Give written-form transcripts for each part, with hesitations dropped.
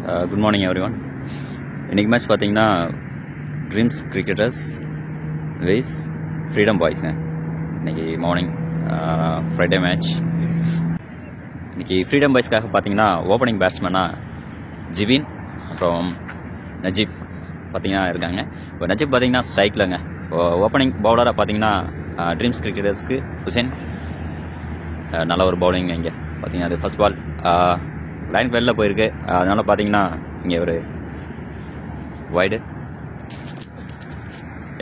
Good morning everyone. இன்றைக்கி match பார்த்தீங்கன்னா dreams cricketers ways freedom பாய்ஸ்ங்க. இன்றைக்கி மார்னிங் ஃப்ரைடே மேட்ச். இன்றைக்கி ஃப்ரீடம் பாய்ஸ்க்காக பார்த்தீங்கன்னா ஓப்பனிங் பேட்ஸ்மேனாக ஜிபின் அப்புறம் நஜீப் பார்த்தீங்கன்னா இருக்காங்க. இப்போ நஜீப் பார்த்தீங்கன்னா ஸ்ட்ரைக்கில்ங்க. இப்போ ஓப்பனிங் பவுலராக பார்த்தீங்கன்னா ட்ரீம்ஸ் கிரிக்கெட்டர்ஸ்க்கு ஹுசேன் நல்ல ஒரு பவுலிங். இங்கே பார்த்தீங்கன்னா அது ஃபஸ்ட் பால் லைன் வெளில போயிருக்கு. அதனால் பார்த்தீங்கன்னா இங்கே ஒரு வைடு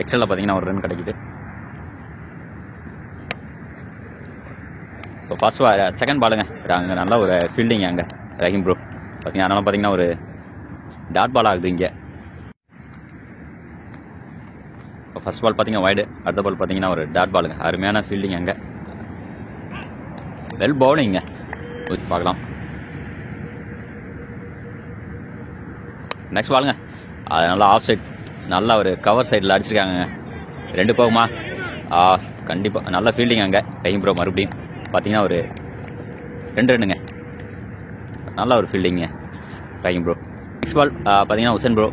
எக்ஸ்ட்ரலில் பார்த்தீங்கன்னா ஒரு ரன் கிடைக்குது. இப்போ ஃபர்ஸ்ட் செகண்ட் பாலுங்க அங்கே நல்ல ஒரு ஃபீல்டிங் அங்கே ரஹீம் ப்ரோ பார்த்தீங்கன்னா. அதனால் பார்த்தீங்கன்னா ஒரு டாட் பால் ஆகுது இங்கே. இப்போ ஃபர்ஸ்ட் பால் பார்த்தீங்கன்னா வைடு, அடுத்த பால் பார்த்தீங்கன்னா ஒரு டாட் பாலுங்க. அருமையான ஃபீல்டிங் அங்கே, வெல் பவுலிங்க. பார்க்கலாம் நெக்ஸ்ட் பாலுங்க. அது நல்லா ஆஃப் சைட், நல்லா ஒரு கவர் சைடில் அடிச்சிருக்காங்க. 2 போகுமா? கண்டிப்பாக நல்ல ஃபீல்டிங் அங்கே ரஹீம் ப்ரோ. மறுபடியும் பார்த்தீங்கன்னா ஒரு 2 ரன்னுங்க. நல்ல ஒரு ஃபீல்டிங்க ரஹீம் ப்ரோ. நெக்ஸ்ட் பால் பார்த்தீங்கன்னா ஹுசேன் ப்ரோ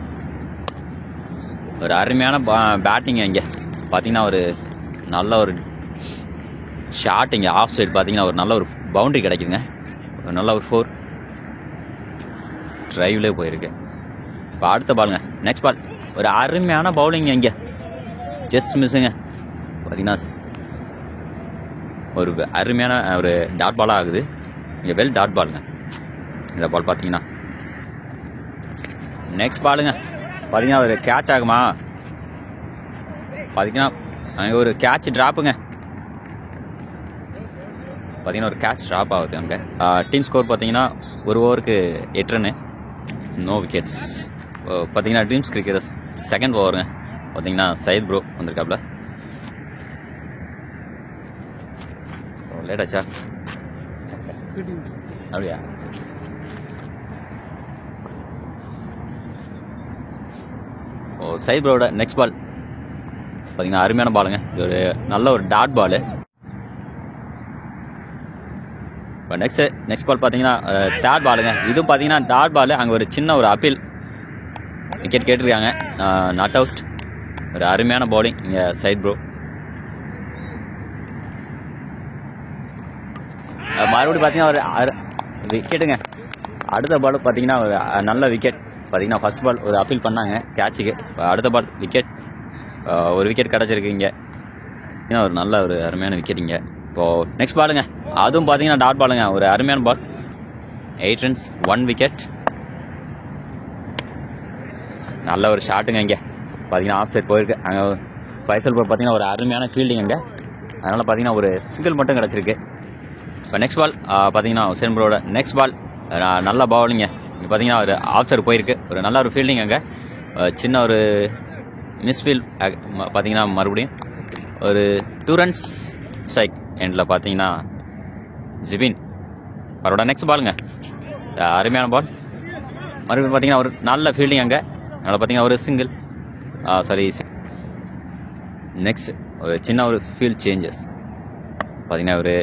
ஒரு அருமையான பேட்டிங் இங்கே பார்த்தீங்கன்னா ஒரு நல்ல ஒரு ஷாட் இங்கே ஆஃப் சைடு பார்த்தீங்கன்னா ஒரு நல்ல ஒரு பவுண்டரி கிடைக்குதுங்க. ஒரு நல்ல ஒரு 4 ட்ரைவ்லேயே போயிருக்கு. இப்போ அடுத்த பாலுங்க நெக்ஸ்ட் பால் ஒரு அருமையான பவுலிங் இங்கே ஜஸ்ட் மிஸ்ஸுங்க. பார்த்தீங்கன்னா ஒரு அருமையான ஒரு டாட் பாலாக ஆகுது இங்கே, வெல் டாட் பாலுங்க இந்த பால். பார்த்தீங்கன்னா நெக்ஸ்ட் பாலுங்க பார்த்தீங்கன்னா ஒரு கேட்ச் ஆகுமா? பார்த்தீங்கன்னா அங்கே ஒரு கேட்ச் ட்ராப்புங்க. பார்த்தீங்கன்னா ஒரு கேட்ச் ட்ராப் ஆகுது அங்கே. டீம் ஸ்கோர் பார்த்தீங்கன்னா ஒரு ஓவருக்கு 8 ரன்னு, நோ விக்கெட்ஸ். பார்த்தீங்கன்னா ட்ரீம்ஸ் கிரிக்கெட்டர்ஸ் செகண்ட் ஓவருங்க. பார்த்தீங்கன்னா சையத் ப்ரோ வந்திருக்காப்ல. லேட் ஆச்சா? அப்படியா? சையத் ப்ரோட நெக்ஸ்ட் பால் பார்த்தீங்கன்னா அருமையான பாலுங்க. இது ஒரு நல்ல ஒரு டாட் பாலு. இப்போ நெக்ஸ்ட் பால் பார்த்தீங்கன்னா தேர்ட் பாலுங்க. இதுவும் பார்த்தீங்கன்னா டாட் பாலு. அங்கே ஒரு சின்ன ஒரு அப்பீல் விக்கெட் கேட்டிருக்காங்க, நாட் அவுட். ஒரு அருமையான பவுலிங் இங்கே சையத் ப்ரோ. மறுபடியும் பார்த்தீங்கன்னா ஒரு விக்கெட்டுங்க. அடுத்த பால் பார்த்தீங்கன்னா ஒரு நல்ல விக்கெட். பார்த்தீங்கன்னா ஃபர்ஸ்ட் பால் ஒரு அப்பீல் பண்ணாங்க கேட்சுக்கு, அடுத்த பால் விக்கெட். ஒரு விக்கெட் கிடச்சிருக்கு இங்கே. ஒரு நல்ல ஒரு அருமையான விக்கெட் இங்கே. இப்போது நெக்ஸ்ட் பாலுங்க அதுவும் பார்த்தீங்கன்னா டாட் பாலுங்க. ஒரு அருமையான பால், 8 ரன்ஸ் 1 விக்கெட். நல்ல ஒரு ஷாட்டுங்க இங்கே பார்த்தீங்கன்னா ஆஃப் சைட் போயிருக்கு. அங்கே ஃபைசல் ப்ரோ பார்த்தீங்கன்னா ஒரு அருமையான ஃபீல்டிங் அங்கே. அதனால் பார்த்தீங்கன்னா ஒரு சிங்கிள் மட்டும் கிடச்சிருக்கு. இப்போ நெக்ஸ்ட் பால் பார்த்தீங்கன்னா ஹுசேன் ப்ரோட நெக்ஸ்ட் பால் நல்ல பவுலிங்க. இங்கே பார்த்தீங்கன்னா ஒரு ஆஃப் சைடு போயிருக்கு. ஒரு நல்ல ஒரு ஃபீல்டிங் அங்கே. சின்ன ஒரு மிஸ்ஃபீல் பார்த்தீங்கன்னா மறுபடியும் ஒரு 2 ரன்ஸ் ஸ்ட்ரைக் எண்டில் பார்த்தீங்கன்னா ஜிபின் அவரோட நெக்ஸ்ட் பாலுங்க. அருமையான பால். மறுபடியும் பார்த்தீங்கன்னா ஒரு நல்ல ஃபீல்டிங் அங்கே. அதனால் பார்த்தீங்கன்னா ஒரு சிங்கிள் நெக்ஸ்ட் ஒரு சின்ன ஒரு ஃபீல்ட் சேஞ்சஸ். பார்த்தீங்கன்னா ஒரு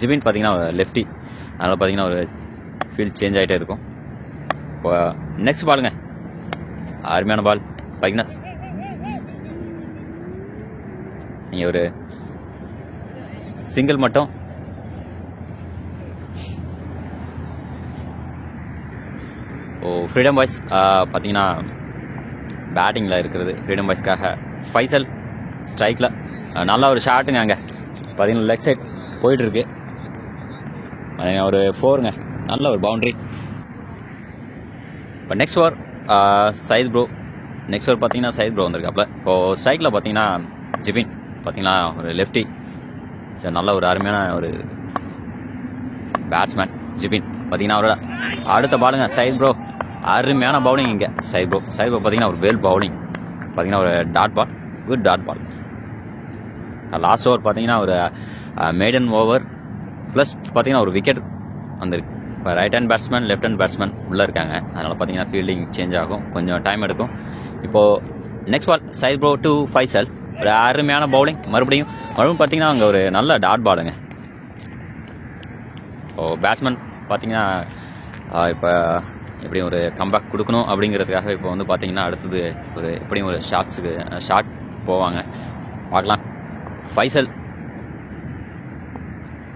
ஜிபின் பார்த்தீங்கன்னா ஒரு லெஃப்டி, அதனால் பார்த்தீங்கன்னா ஒரு ஃபீல்ட் சேஞ்ச் ஆகிட்டே இருக்கும். இப்போ நெக்ஸ்ட் பாலுங்க அருமையான பால். பார்த்தீங்கன்னா நீங்கள் ஒரு சிங்கிள் மட்டும். ஃப்ரீடம் பாய்ஸ் பார்த்தீங்கன்னா பேட்டிங்கில் இருக்கிறது. ஃப்ரீடம் பாய்ஸ்க்காக ஃபைசல் ஸ்ட்ரைக்கில் நல்ல ஒரு ஷாட்டுங்க அங்கே பார்த்தீங்கன்னா லெக் சைட் போயிட்டுருக்கு. ஒரு 4ங்க, நல்ல ஒரு பவுண்ட்ரி. இப்போ next over Syed bro. Next over பார்த்தீங்கன்னா சையத் ப்ரோ வந்திருக்காப்புல. இப்போது ஸ்ட்ரைக்கில் பார்த்தீங்கன்னா ஜிபின் பார்த்தீங்கன்னா ஒரு லெஃப்டி. சரி, நல்ல ஒரு அருமையான ஒரு பேட்ஸ்மேன் ஜிபின். பார்த்தீங்கன்னா அவரோட அடுத்த பாலுங்க சையத் ப்ரோ அருமையான பவுலிங் இங்கே. சையத் ப்ரோ பார்த்தீங்கன்னா ஒரு வெல் பவுலிங். பார்த்தீங்கன்னா ஒரு dot ball, good dot ball. Last over பார்த்தீங்கன்னா ஒரு மேடன் ஓவர் ப்ளஸ் பார்த்தீங்கன்னா ஒரு விக்கெட் வந்துருக்கு. இப்போ right hand batsman, left hand batsman உள்ளே இருக்காங்க. அதனால் பார்த்தீங்கன்னா ஃபீல்டிங் சேஞ்ச் ஆகும், கொஞ்சம் டைம் எடுக்கும். இப்போது next ball Syed bro to Faisal. ஒரு அருமையான பவுலிங். மறுபடியும் பார்த்தீங்கன்னா அங்கே ஒரு நல்ல டாட் பாலுங்க. பேட்ஸ்மேன் பார்த்தீங்கன்னா இப்போ எப்படியும் ஒரு கம்பேக் கொடுக்கணும் அப்படிங்கிறதுக்காக இப்போ வந்து பார்த்தீங்கன்னா அடுத்தது ஒரு எப்படியும் ஒரு ஷார்ட் போவாங்க, பார்க்கலாம். ஃபைசல்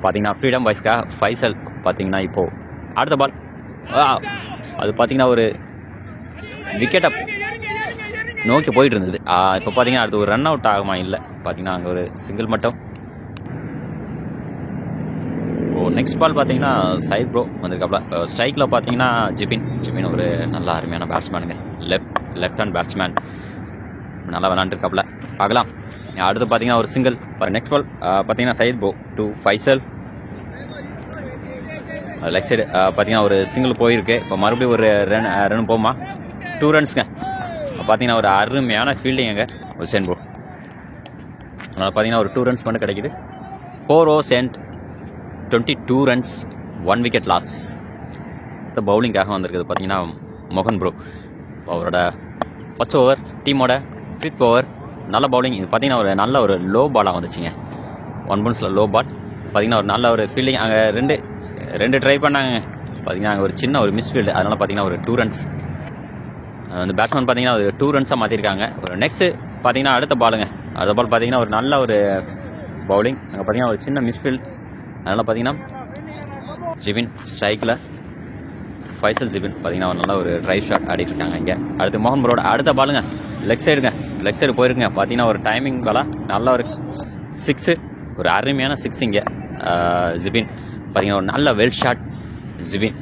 பார்த்தீங்கன்னா ஃப்ரீடம் பாய்ஸ்க்காக ஃபைசல் பார்த்தீங்கன்னா இப்போது அடுத்த பால் அது பார்த்தீங்கன்னா ஒரு விக்கெட்டை நோக்கி போயிட்டு இருந்தது. இப்போ பார்த்தீங்கன்னா அடுத்து ஒரு ரன் அவுட் ஆகுமா இல்லை, பார்த்தீங்கன்னா அங்கே ஒரு சிங்கிள் மட்டும். நெக்ஸ்ட் பால் பார்த்தீங்கன்னா சைட் ப்ரோ வந்திருக்காப்ல. ஸ்ட்ரைக்கில் பார்த்தீங்கன்னா ஜிபின் ஒரு நல்ல அருமையான பேட்ஸ்மேனுங்க, லெஃப்ட் ஹேண்ட் பேட்ஸ்மேன், நல்லா விளாண்டுருக்காப்ல, பார்க்கலாம். அடுத்து பார்த்தீங்கன்னா ஒரு சிங்கிள். நெக்ஸ்ட் பால் பார்த்தீங்கன்னா Syed bro to Faisal, left side பார்த்தீங்கன்னா ஒரு சிங்கிள் போயிருக்கு. இப்போ மறுபடியும் ஒரு ரன் போகுமா, 2 ரன்ஸுங்க. பார்த்தீங்கன்னா ஒரு அருமையான ஃபீல்டிங்க உசேன் ப்ரோ, அதனால் பார்த்தீங்கன்னா ஒரு 2 ரன்ஸ் மட்டும் கிடைக்குது. 4 overs and 22 runs, 1 wicket loss. இந்த பவுலிங்காக வந்திருக்குது பார்த்தீங்கன்னா மோகன் ப்ரோ. அவரோட ஃபர்ஸ்ட் ஓவர், டீமோட 5th ஓவர், நல்ல பவுலிங். இது பார்த்தீங்கன்னா ஒரு நல்ல ஒரு லோ பாலாக வந்துச்சுங்க, 1 bounceல லோ பால். பார்த்தீங்கன்னா ஒரு நல்ல ஒரு ஃபீல்டிங், அங்கே ரெண்டு ட்ரை பண்ணாங்க. பார்த்தீங்கன்னா அங்கே ஒரு சின்ன ஒரு மிஸ்ஃபீல்டு, அதனால் பார்த்தீங்கன்னா ஒரு 2 runs. அந்த பேட்ஸ்மேன் பார்த்தீங்கன்னா ஒரு 2 runsஸாக மாற்றிருக்காங்க. ஒரு நெக்ஸ்ட்டு பார்த்தீங்கன்னா அடுத்த பால் பார்த்தீங்கன்னா ஒரு நல்ல ஒரு பவுலிங், அங்கே பார்த்தீங்கன்னா ஒரு சின்ன மிஸ்ஃபீல்டு, அதனால் பார்த்தீங்கன்னா ஜிபின் ஸ்ட்ரைக்கில் ஃபைசல் ஜிபின் பார்த்தீங்கன்னா ஒரு நல்ல ஒரு ட்ரைவ் ஷாட் ஆடிட்டுருக்காங்க இங்கே. அடுத்து மோகன் ப்ரோட அடுத்த பாலுங்க லெக் சைடு போயிருக்குங்க. பார்த்தீங்கன்னா ஒரு டைமிங் பாலாக நல்ல ஒரு 6, ஒரு அருமையான 6 இங்கே ஜிபின். பார்த்தீங்கன்னா ஒரு நல்ல well shot Jibin.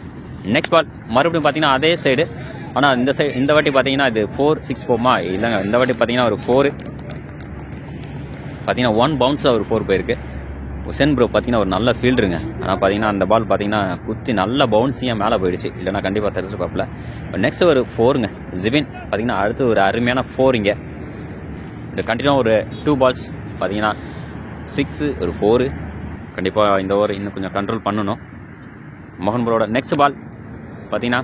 Next ball மறுபடியும் பார்த்தீங்கன்னா அதே சைடு, ஆனால் இந்த வாட்டி பார்த்தீங்கன்னா இது 4-6 போகுமா இல்லைங்க. இந்த வாட்டி பார்த்தீங்கன்னா ஒரு 4 பார்த்தீங்கன்னா 1 bounceல ஒரு 4 போயிருக்கு. உசேன் ப்ரோ பார்த்தீங்கன்னா ஒரு நல்ல ஃபீல்டுங்க, ஆனால் பார்த்தீங்கன்னா அந்த பால் பார்த்தீங்கன்னா குத்தி நல்ல பவுன்ஸியாக மேலே போயிடுச்சு, இல்லைனா கண்டிப்பாக தெரிஞ்சுப்பாப்பில். நெக்ஸ்ட் ஒரு 4ங்க ஜிபின். பார்த்தீங்கன்னா அடுத்து ஒரு அருமையான 4 இங்கே. இது கண்டினியூ ஒரு 2 balls பார்த்தீங்கன்னா 6, ஒரு 4. கண்டிப்பாக இந்த ஓவர் இன்னும் கொஞ்சம் கண்ட்ரோல் பண்ணணும் மோகன் ப்ரோட. நெக்ஸ்ட் பால் பார்த்தீங்கன்னா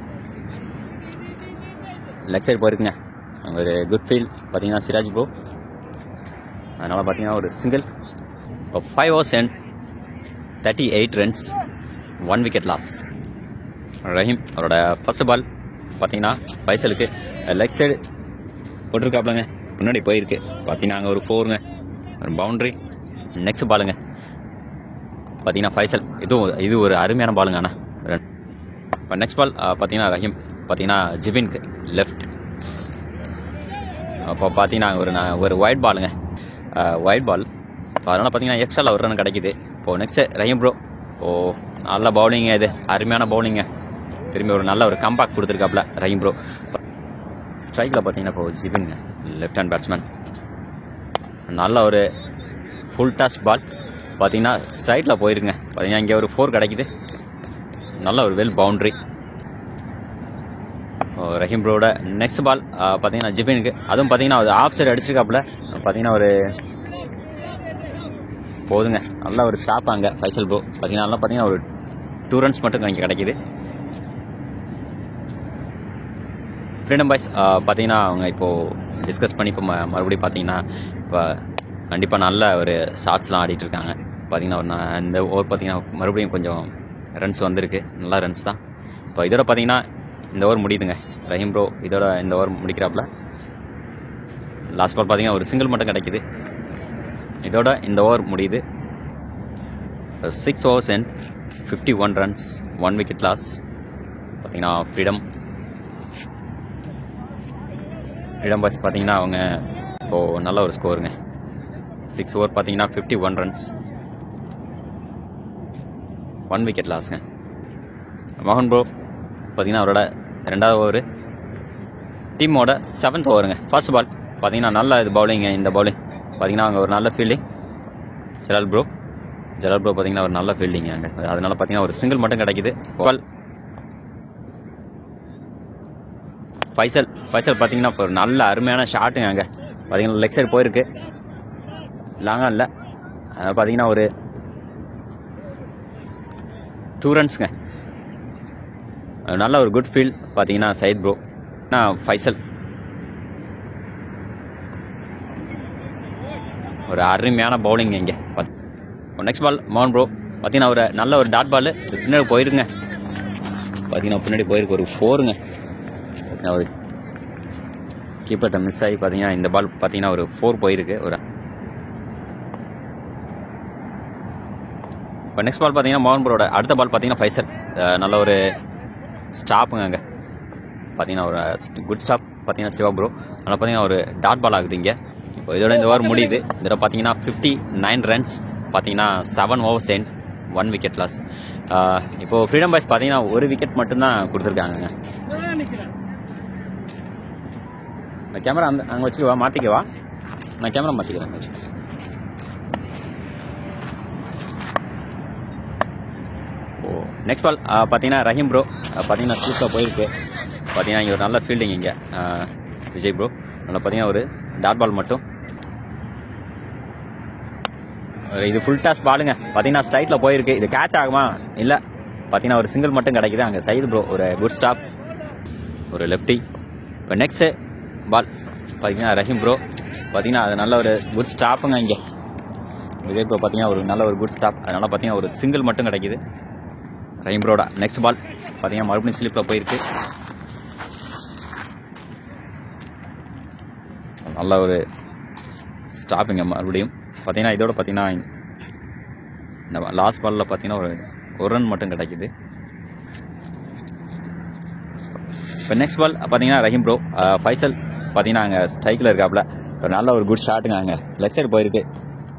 லெக் சைடு போயிருக்குங்க, ஒரு குட் ஃபீல் பார்த்தீங்கன்னா சிராஜ் ப்ரோ, அதனால் பார்த்தீங்கன்னா ஒரு சிங்கிள். இப்போ 5 overs and 38 runs, 1 wicket loss. Rahim அவரோட ஃபர்ஸ்ட் பால் பார்த்தீங்கன்னா ஃபைசலுக்கு லெக் சைடு போட்டிருக்காப்லங்க, முன்னாடி போயிருக்கு. பார்த்தீங்கன்னா அங்கே ஒரு 4ங்க, ஒரு பவுண்ட்ரி. நெக்ஸ்ட் பாலுங்க பார்த்தீங்கன்னா ஃபைசல், இது ஒரு அருமையான பாலுங்க. ஆனால் ரன். இப்போ நெக்ஸ்ட் பால் பார்த்தீங்கன்னா ரஹீம் பார்த்தீங்கன்னா ஜிபின்க்கு லெஃப்ட். அப்போ பார்த்தீங்கன்னா ஒரு ஒயிட் பாலுங்க, ஒயிட் பால். இப்போ அதனால் பார்த்தீங்கன்னா எக்ஸ்ட்ரா ஒரு ரன் கிடைக்குது. இப்போது நெக்ஸ்ட்டு ரஹீம் ப்ரோ, நல்ல பவுலிங்க, இது அருமையான பவுலிங்க. திரும்பி ஒரு நல்ல ஒரு கம்பேக் கொடுத்துருக்காப்புல ரஹீம் ப்ரோ. ஸ்ட்ரைக்கில் பார்த்தீங்கன்னா இப்போ ஜிபின்ங்க, லெஃப்ட் ஹேண்ட் பேட்ஸ்மேன், நல்ல ஒரு ஃபுல் டாஸ் பால் பார்த்தீங்கன்னா ஸ்ட்ரைட்டில் போயிருக்குங்க. பார்த்தீங்கன்னா இங்கே ஒரு 4 கிடைக்குது, நல்ல ஒரு வெல் பவுண்ட்ரி ரஹீம் ப்ரோட. நெக்ஸ்ட் பால் பார்த்தீங்கன்னா ஜிபினுக்கு, அதுவும் பார்த்தீங்கன்னா ஒரு ஆஃப் சைடு அடிச்சிருக்காப்புல. பார்த்தீங்கன்னா ஒரு போதுங்க, நல்லா ஒரு ஸ்டாப்பாங்க ஃபைசல் ப்ரோ. பார்த்தீங்கன்னா நல்லா பார்த்தீங்கன்னா ஒரு 2 runs மட்டும் இங்கே கிடைக்கிது. ஃப்ரீடம் பாய்ஸ் பார்த்தீங்கன்னா அவங்க இப்போது டிஸ்கஸ் பண்ணி இப்போ மறுபடியும் பார்த்தீங்கன்னா இப்போ கண்டிப்பாக நல்ல ஒரு ஷாட்ஸ்லாம் ஆடிட்டுருக்காங்க. பார்த்தீங்கன்னா இந்த ஓவர் பார்த்தீங்கன்னா மறுபடியும் கொஞ்சம் ரன்ஸ் வந்திருக்கு, நல்ல ரன்ஸ் தான். இப்போ இதோட பார்த்தீங்கன்னா இந்த ஓவர் முடியுதுங்க. ரஹீம் ப்ரோ இதோட இந்த ஓவர் முடிக்கிறாப்புல. லாஸ்ட் பால் பார்த்தீங்கன்னா ஒரு சிங்கிள் மட்டும் கிடைக்குது. இதோட இந்த ஓவர் முடியுது. 6 overs and 51 runs, 1 wicket loss. பார்த்தீங்கன்னா ஃப்ரீடம் பாய்ஸ் பார்த்தீங்கன்னா அவங்க இப்போது நல்ல ஒரு ஸ்கோருங்க. 6 over பார்த்தீங்கன்னா 51 runs, 1 wicket lossங்க. மோகன் ப்ரோ பார்த்தீங்கன்னா அவரோட 2வது ஓவர், டீமோட 7th ஓவருங்க. ஃபர்ஸ்ட் பால் பார்த்தீங்கன்னா நல்ல இது பவுலிங்க. இந்த பவுலிங் பார்த்தீங்கன்னா அவங்க ஒரு நல்ல ஃபீல்டிங். ஜலால் ப்ரோ பார்த்தீங்கன்னா ஒரு நல்ல ஃபீல்டிங் அங்கே, அதனால பார்த்தீங்கன்னா ஒரு சிங்கிள் மட்டும் கிடைக்குது. பால் ஃபைசல் பார்த்தீங்கன்னா இப்போ ஒரு நல்ல அருமையான ஷாட்டுங்க அங்கே. பார்த்தீங்கன்னா லெக் சைடு போயிருக்கு, லாங்காக இல்லை. அதனால் பார்த்தீங்கன்னா ஒரு 2 runsங்க, நல்ல ஒரு குட் ஃபீல்ட் பார்த்தீங்கன்னா சைட் ப்ரோ. ஃபைசல் ஒரு அருமையான பவுலிங் இங்கே. நெக்ஸ்ட் பால் மோகன் ப்ரோ பார்த்தீங்கன்னா ஒரு நல்ல ஒரு டாட் பால் பின்னாடி போயிருக்குங்க. பார்த்தீங்கன்னா பின்னாடி போயிருக்கு ஒரு 4ங்க. ஒரு கீப்பர்கிட்ட மிஸ் ஆகி பார்த்தீங்கன்னா இந்த பால் பார்த்தீங்கன்னா ஒரு 4 போயிருக்கு. ஒரு இப்போ நெக்ஸ்ட் பால் பார்த்தீங்கன்னா மோகன் ப்ரோட அடுத்த பால் பார்த்தீங்கன்னா ஃபைசல். நல்ல ஒரு ஸ்டாப்புங்க அங்கே பார்த்தீங்கன்னா ஒரு குட் ஸ்டாப் பார்த்தீங்கன்னா சிவா ப்ரோ. அதனால் பார்த்தீங்கன்னா ஒரு டாட் பால் ஆகுது இங்கே. இப்போ இதோட இந்த ஓவர் முடியுது. இதோட பார்த்தீங்கன்னா 59 ரன்ஸ் பார்த்தீங்கன்னா 7 overs end 1 wicket loss. இப்போது ஃப்ரீடம் பாய்ஸ் பார்த்தீங்கன்னா ஒரு விக்கெட் மட்டும்தான் கொடுத்துருக்காங்க. நான் கேமரா அங்கே வச்சுக்கவா, மாற்றிக்கவா? நான் கேமரா மாற்றிக்கிறேன். ஓ நெக்ஸ்ட் பால் பார்த்தீங்கன்னா ரஹீம் ப்ரோ பார்த்தீங்கன்னா ஸ்லீப்பில் போயிருக்கு. பார்த்தீங்கன்னா இங்கே ஒரு நல்ல ஃபீல்டிங் இங்கே விஜய் ப்ரோ. அதில் பார்த்தீங்கன்னா ஒரு டாட் பால் மட்டும். இது ஃபுல் டாஸ் பாலுங்க பார்த்தீங்கன்னா ஸ்ட்ரைட்டில் போயிருக்கு. இது கேட்ச் ஆகுமா? இல்லை, பார்த்தீங்கன்னா ஒரு சிங்கிள் மட்டும் கிடைக்குது. அங்கே சைது ப்ரோ ஒரு குட் ஸ்டாப், ஒரு லெஃப்டி. இப்போ நெக்ஸ்ட்டு பால் பார்த்தீங்கன்னா ரஹீம் ப்ரோ பார்த்தீங்கன்னா அது நல்ல ஒரு குட் ஸ்டாப்புங்க. இங்கே விஜய் ப்ரோ பார்த்தீங்கன்னா ஒரு நல்ல ஒரு குட் ஸ்டாப். அதனால் பார்த்தீங்கன்னா ஒரு சிங்கிள் மட்டும் கிடைக்குது ரஹீம் ப்ரோட. நெக்ஸ்ட் பால் பார்த்தீங்கன்னா மறுபடியும் ஸ்லிப்பில் போயிருக்கு. நல்ல ஒரு ஸ்டாப்புங்க மறுபடியும் பார்த்தீங்கன்னா. இதோட பார்த்தீங்கன்னா இந்த லாஸ்ட் பாலில் பார்த்தீங்கன்னா ஒரு ரன் மட்டும் கிடைக்குது. இப்போ நெக்ஸ்ட் பால் பார்த்தீங்கன்னா ரஹீம் ப்ரோ ஃபைசல் பார்த்தீங்கன்னா அங்கே ஸ்ட்ரைக்கில் இருக்காப்புல. ஒரு நல்ல ஒரு குட் ஷாட்டுங்க. அங்கே லெஃப்ட் சைடு போயிருக்கு.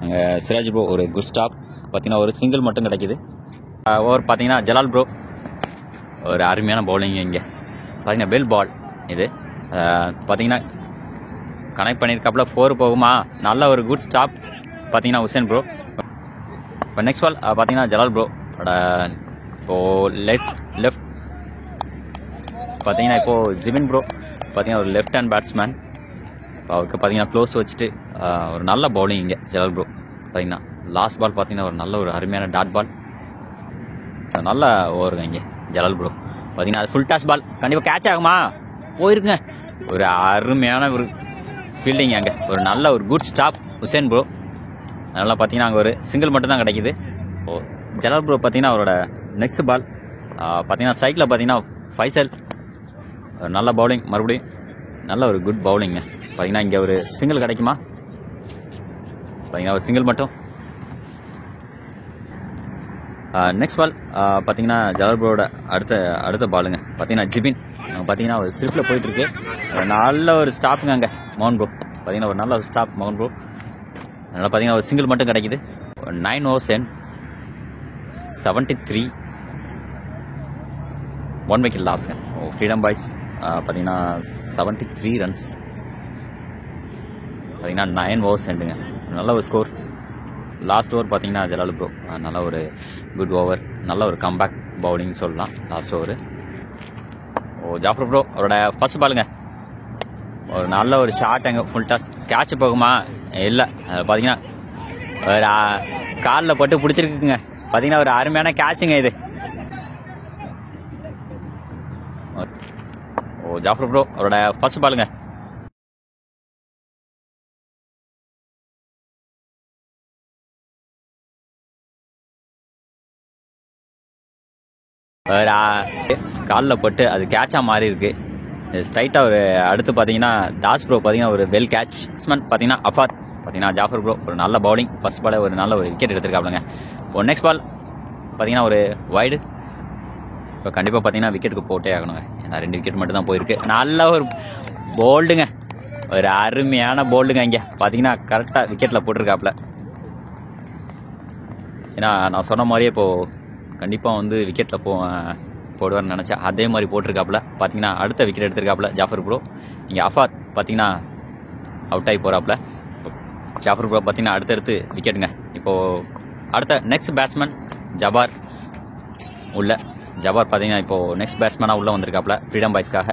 அங்கே சிராஜ் ப்ரோ ஒரு குட் ஸ்டாப் பார்த்தீங்கன்னா ஒரு சிங்கிள் மட்டும் கிடைக்குது. ஓவர் பார்த்தீங்கன்னா ஜலால் ப்ரோ ஒரு அருமையான பவுலிங். இங்கே பார்த்தீங்கன்னா பெல் பால் இது பார்த்தீங்கன்னா கனெக்ட் பண்ணியிருக்காப்புல. 4 போகுமா? நல்ல ஒரு குட் ஸ்டாப் பார்த்தீங்கன்னா உசேன் ப்ரோ. இப்போ நெக்ஸ்ட் பால் பார்த்தீங்கன்னா ஜலால் ப்ரோ இப்போது லெஃப்ட் பார்த்தீங்கன்னா இப்போது ஜிபின் ப்ரோ பார்த்தீங்கன்னா ஒரு லெஃப்ட் ஹேண்ட் பேட்ஸ்மேன். இப்போ அவருக்கு பார்த்தீங்கன்னா க்ளோஸ் வச்சுட்டு ஒரு நல்ல பவுலிங் இங்கே ஜலால் ப்ரோ பார்த்தீங்கன்னா. லாஸ்ட் பால் பார்த்தீங்கன்னா ஒரு நல்ல ஒரு அருமையான டாட் பால். நல்ல ஓவருங்க இங்கே ஜலால் ப்ரோ பார்த்தீங்கன்னா. அது ஃபுல் டாஸ் பால் கண்டிப்பாக கேட்ச் ஆகுமா? போயிருக்குங்க. ஒரு அருமையான ஒரு ஃபீல்டிங். அங்கே ஒரு நல்ல ஒரு குட் ஸ்டாப் உசேன் ப்ரோ. அதனால் பார்த்தீங்கன்னா அங்கே ஒரு சிங்கிள் மட்டும் தான் கிடைக்குது. ஓ ஜலால் ப்ரோ பார்த்தீங்கன்னா அவரோட நெக்ஸ்ட் பால் பார்த்தீங்கன்னா ஸ்ட்ரைக்கில் பார்த்தீங்கன்னா ஃபைசல் ஒரு நல்ல பவுலிங். மறுபடியும் நல்ல ஒரு குட் பவுலிங்க பார்த்தீங்கன்னா. இங்கே ஒரு சிங்கிள் கிடைக்குமா? பார்த்தீங்கன்னா ஒரு சிங்கிள் மட்டும். நெக்ஸ்ட் பால் பார்த்தீங்கன்னா ஜலால் ப்ரோட அடுத்த பாலுங்க பார்த்தீங்கன்னா ஜிபின் பார்த்தீங்கன்னா ஒரு ஸ்லிப்பில் போயிட்டுருக்கு. நல்ல ஒரு ஸ்டாப்புங்க அங்கே மோகன் ப்ரோ பார்த்தீங்கன்னா ஒரு நல்ல ஒரு ஸ்டாப் மோகன் ப்ரோ. அதனால் பார்த்தீங்கன்னா ஒரு சிங்கிள் மட்டும் கிடைக்குது. 9 overs end 73 1 wicket lossங்க. Freedom boys பார்த்தீங்கன்னா 73 ரன்ஸ் பார்த்தீங்கன்னா 9 overs endங்க. நல்ல ஒரு ஸ்கோர். லாஸ்ட் ஓவர் பார்த்தீங்கன்னா ஜலால் ப்ரோ நல்ல ஒரு குட் ஓவர், நல்ல ஒரு கம்பேக் பவுலிங் சொல்லலாம் லாஸ்ட் ஓவர். ஜாஃபர் ப்ரோ அவரோட ஃபர்ஸ்ட் பாலுங்க ஒரு நல்ல ஒரு ஷாட். அங்கே ஃபுல் டாஸ் கேட்ச் போகுமா? இல்லை, பார்த்தீங்கன்னா ஒரு காலில் போட்டு பிடிச்சிருக்குங்க பார்த்தீங்கன்னா. ஒரு அருமையான கேட்சுங்க இது. ஜாஃபர் ப்ரோ அவரோட ஃபர்ஸ்ட் பாலுங்க காலில் போட்டு அது கேட்சாக மாறி இருக்கு ஸ்ட்ரைட்டாக. ஒரு அடுத்து பார்த்தீங்கன்னா தாஸ் ப்ரோ பார்த்தீங்கன்னா ஒரு வெல் கேட்ச் பார்த்தீங்கன்னா அஃபாத் பார்த்தீங்கன்னா ஜாஃபர் ப்ரோ ஒரு நல்ல பவுலிங். ஃபர்ஸ்ட் பால் ஒரு நல்ல ஒரு விக்கெட் எடுத்துருக்காப்லங்க. இப்போ நெக்ஸ்ட் பால் பார்த்தீங்கன்னா ஒரு வைடு. இப்போ கண்டிப்பாக பார்த்தீங்கன்னா விக்கெட்டுக்கு போட்டே ஆகணுங்க. ஏன்னா 2 விக்கெட் மட்டும் தான் போயிருக்கு. நல்ல ஒரு போல்டுங்க, ஒரு அருமையான போல்டுங்க. இங்கே பார்த்தீங்கன்னா கரெக்டாக விக்கெட்டில் போட்டிருக்காப்புல. ஏன்னா நான் சொன்ன மாதிரியே இப்போது கண்டிப்பாக வந்து விக்கெட்டில் போடுவார்னு நினச்சேன். அதே மாதிரி போட்டிருக்காப்புல. பார்த்தீங்கன்னா அடுத்த விக்கெட் எடுத்திருக்காப்புல ஜாஃபர் ப்ரோ. இங்கே அஃபாத் பார்த்தீங்கன்னா அவுட் ஆகி போகிறாப்புல. ஜாஃபர் ப்ரோ பார்த்தீங்கன்னா அடுத்தடுத்து விக்கெட்டுங்க. இப்போது அடுத்த நெக்ஸ்ட் பேட்ஸ்மேன் ஜபார் பார்த்தீங்கன்னா இப்போது நெக்ஸ்ட் பேட்ஸ்மேனாக உள்ளே வந்திருக்காப்புல ஃப்ரீடம் பாய்ஸ்க்காக.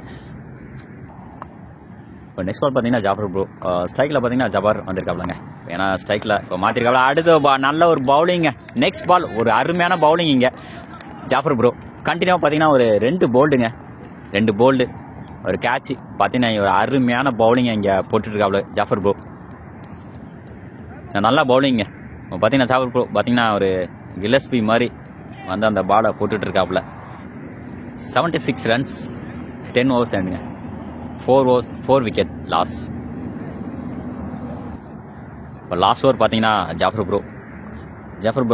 இப்போ நெக்ஸ்ட் பால் பார்த்தீங்கன்னா ஜாஃபர் ப்ரோ ஸ்ட்ரைக்கில் பார்த்தீங்கன்னா ஜபார் வந்திருக்காப்லங்க. ஏன்னா ஸ்ட்ரைக்கில் இப்போ மாற்றிருக்காப்ல. அடுத்த நல்ல ஒரு பவுலிங்க. நெக்ஸ்ட் பால் ஒரு அருமையான பவுலிங் இங்கே ஜாஃபர் ப்ரோ. கண்டினியூவாக பார்த்தீங்கன்னா ஒரு 2 போல்டுங்க, 2 போல்டு ஒரு கேட்ச் பார்த்தீங்கன்னா ஒரு அருமையான பவுலிங்கை இங்கே போட்டுட்ருக்காப்புல ஜாஃபர் ப்ரோ. நல்லா பவுலிங்க பார்த்தீங்கன்னா ஜாஃபர் ப்ரோ பார்த்தீங்கன்னா ஒரு கில்லஸ்பி மாதிரி வந்து அந்த பாலை போட்டுட்ருக்காப்புல. 76 ரன்ஸ் 10 overs endங்க. 4 விக்கெட் லாஸ். இப்போ லாஸ்ட் ஓவர் பார்த்தீங்கன்னா ஜாஃபர் ப்ரோ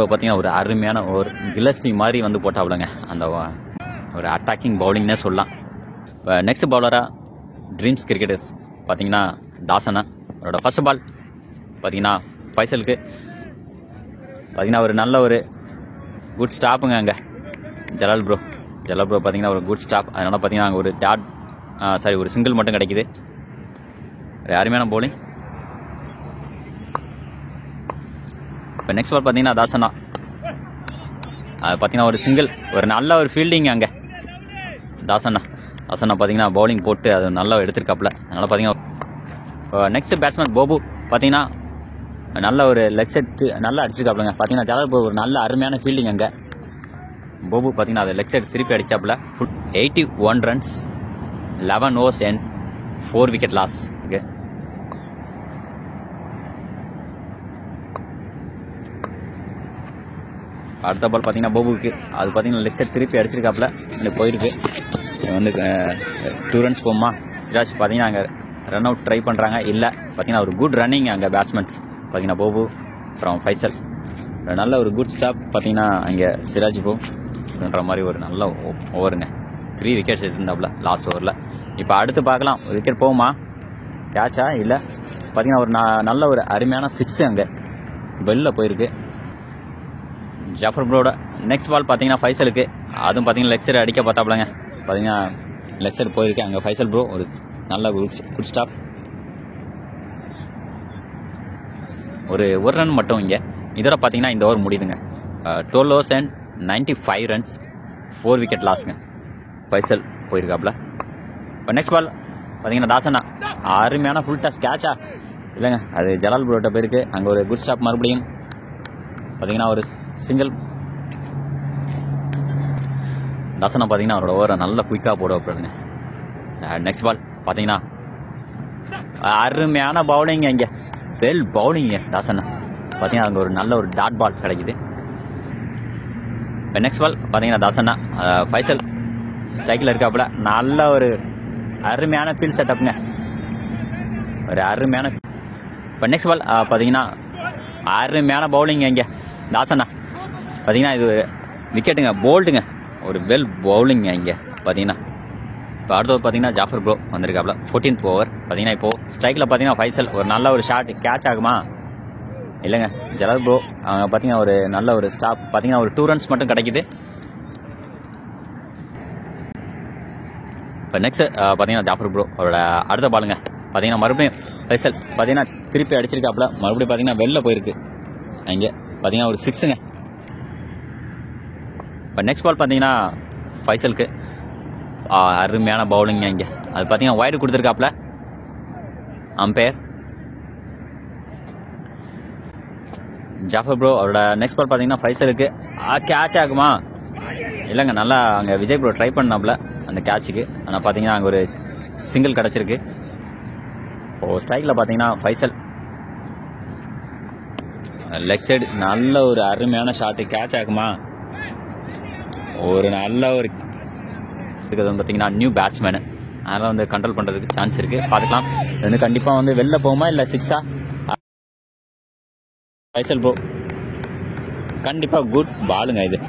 பார்த்தீங்கன்னா ஒரு அருமையான ஒரு கில்லஸ்பி மாதிரி வந்து போட்டாவிலங்க. அந்த ஒரு அட்டாக்கிங் பவுலிங்னே சொல்லலாம். இப்போ நெக்ஸ்ட் பவுலராக ட்ரீம்ஸ் கிரிக்கெட்டர்ஸ் பார்த்தீங்கன்னா தாசனா. அவரோட ஃபர்ஸ்ட் பால் பார்த்தீங்கன்னா ஃபைசலுக்கு பார்த்தீங்கன்னா ஒரு நல்ல ஒரு குட் ஸ்டாப்புங்க. அங்கே ஜலால் ப்ரோ பார்த்தீங்கன்னா ஒரு குட் ஸ்டாப். அதனால் பார்த்தீங்கன்னா அங்கே ஒரு ஒரு சிங்கிள் மட்டும் கிடைக்குது. ஒரு அருமையான பவுலிங். இப்போ நெக்ஸ்ட் பால் பார்த்தீங்கன்னா தாசனா. அது பார்த்தீங்கன்னா ஒரு சிங்கிள், ஒரு நல்ல ஒரு ஃபீல்டிங் அங்கே தாசனா பார்த்தீங்கன்னா பவுலிங் போட்டு அது நல்லா எடுத்திருக்காப்புல. அதனால் பார்த்தீங்கன்னா நெக்ஸ்ட் பேட்ஸ்மேன் போபு பார்த்தீங்கன்னா நல்ல ஒரு லெக் செட் நல்லா அடிச்சிருக்காப்புலங்க. பார்த்தீங்கன்னா ஜலால் ப்ரோ ஒரு நல்ல அருமையான ஃபீல்டிங் அங்கே. போபு பார்த்தீங்கன்னா அதை லெக் சைடு திருப்பி அடித்தாப்புல. 81 runs 11 overs and 4 wicket loss. Okay, அடுத்த பால் பார்த்தீங்கன்னா போபுக்கு அது பார்த்தீங்கன்னா லெக் சைடு திருப்பி அடிச்சிருக்காப்புல. போயிருக்கு வந்து 2 ரன்ஸ் போகுமா. சிராஜ் பார்த்தீங்கன்னா அங்கே ரன் அவுட் ட்ரை பண்ணுறாங்க. இல்லை பார்த்தீங்கன்னா ஒரு குட் ரன்னிங் அங்கே பேட்ஸ்மேன்ஸ் பார்த்தீங்கன்னா போபு அப்புறம் ஃபைசல் நல்ல ஒரு குட் ஸ்டாப். பார்த்தீங்கன்னா அங்கே சிராஜ் போன்ற மாதிரி ஒரு நல்ல ஓவருங்க. 3 விக்கெட்ஸ் எடுத்திருந்தாப்புல லாஸ்ட் ஓவரில். இப்போ அடுத்து பார்க்கலாம் ஒரு விக்கெட் போகுமா, கேட்சா இல்லை. பார்த்தீங்கன்னா ஒரு நல்ல ஒரு அருமையான 6 அங்கே வெளில போயிருக்கு ஜாஃபர் ப்ரோட. நெக்ஸ்ட் பால் பார்த்தீங்கன்னா ஃபைசலுக்கு, அதுவும் பார்த்தீங்கன்னா லெக் சைடு அடிக்க பார்த்தாப்புலங்க. பார்த்தீங்கன்னா லெக் சைடு போயிருக்கு அங்கே ஃபைசல் ப்ரோ ஒரு நல்ல குட் ஸ்டாப். ஒரு ரன் மட்டும் இங்கே. இதோட பார்த்தீங்கன்னா இந்த ஓவர் முடியுதுங்க. 12 overs and 95 ரன்ஸ் 4 விக்கெட் லாஸ்ங்க. ஃபைசல் போயிருக்காப்புல. இப்போ நெக்ஸ்ட் பால் பார்த்தீங்கன்னா தாசனா அருமையான ஃபுல் டஸ் கேட்சா இல்லைங்க, அது ஜலால் ப்ரோட்ட போயிருக்கு. அங்கே ஒரு குட் ஸ்டாப் மறுபடியும் பார்த்தீங்கன்னா ஒரு சிங்கிள். தாசனா பார்த்தீங்கன்னா அவரோட ஓவரை நல்ல குயிக்காக போட வைப்பாருங்க. நெக்ஸ்ட் பால் பார்த்தீங்கன்னா அருமையான பவுலிங் இங்கே, வெல் பவுலிங்க தாசனா. பார்த்தீங்கன்னா அங்கே ஒரு நல்ல ஒரு டாட் பால் கிடைக்குது. இப்போ நெக்ஸ்ட் பால் பார்த்தீங்கன்னா தாசனா ஃபைசல் ஸ்ட்ரைக்கில் இருக்காப்புல. நல்ல ஒரு அருமையான ஃபீல்ட் செட்டப்புங்க, ஒரு அருமையான. இப்போ நெக்ஸ்ட் பால் பார்த்தீங்கன்னா அருமையான பவுலிங் இங்கே தாசனா. பார்த்தீங்கன்னா இது விக்கெட்டுங்க, போல்டுங்க, ஒரு வெல் பவுலிங்க இங்கே பார்த்தீங்கன்னா. இப்போ அடுத்தது பார்த்தீங்கன்னா ஜாஃபர் ப்ரோ வந்திருக்காப்புல 14th ஓவர். பார்த்தீங்கன்னா இப்போது ஸ்ட்ரைக்கில் பார்த்தீங்கன்னா ஃபைசல் ஒரு நல்ல ஒரு ஷாட் கேட்ச் ஆகுமா இல்லைங்க. ஜலால் ப்ரோ அவங்க பார்த்தீங்கன்னா ஒரு நல்ல ஒரு ஸ்டாப். பார்த்தீங்கன்னா ஒரு 2 ரன்ஸ் மட்டும் கிடைக்குது. இப்போ நெக்ஸ்ட் பார்த்தீங்கன்னா ஜாஃபர் ப்ரோ அவரோட அடுத்த பாலுங்க. பார்த்தீங்கன்னா மறுபடியும் ஃபைசல் பார்த்தீங்கன்னா திருப்பி அடிச்சிருக்காப்புல. மறுபடியும் பார்த்தீங்கன்னா வெளில போயிருக்கு இங்கே. பார்த்தீங்கன்னா ஒரு 6ங்க. இப்போ நெக்ஸ்ட் பால் பார்த்தீங்கன்னா ஃபைசலுக்கு அருமையான பவுலிங்க இங்கே. அது பார்த்தீங்கன்னா வைடு கொடுத்துருக்காப்புல அம்பையர். ஜாஃபர் ப்ரோ அவரோட நெக்ஸ்ட் பால் பார்த்தீங்கன்னா ஃபைசலுக்கு கேட்ச் ஆகுமா இல்லைங்க. நல்லா அங்கே விஜய் ப்ரோ ட்ரை பண்ணாப்புல அந்த கேட்சுக்கு. ஆனால் பார்த்தீங்கன்னா அங்கே ஒரு சிங்கிள் கிடச்சிருக்கு. இப்போது ஸ்ட்ரைக்கில் பார்த்தீங்கன்னா ஃபைசல் லெக் சைடு நல்ல ஒரு அருமையான ஷாட்டு கேட்ச் ஆகுமா. ஒரு நல்ல ஒரு இருக்கிறது வந்து பார்த்தீங்கன்னா நியூ பேட்ஸ்மேனு, அதனால் வந்து கண்ட்ரோல் பண்ணுறதுக்கு சான்ஸ் இருக்குது. பார்த்துக்கலாம் ரெண்டு கண்டிப்பாக வந்து வெளில போகுமா இல்லை 6ஆ. ஃபைசல் ப்ரோ கண்டிப்பாக குட் பாலுங்க இது.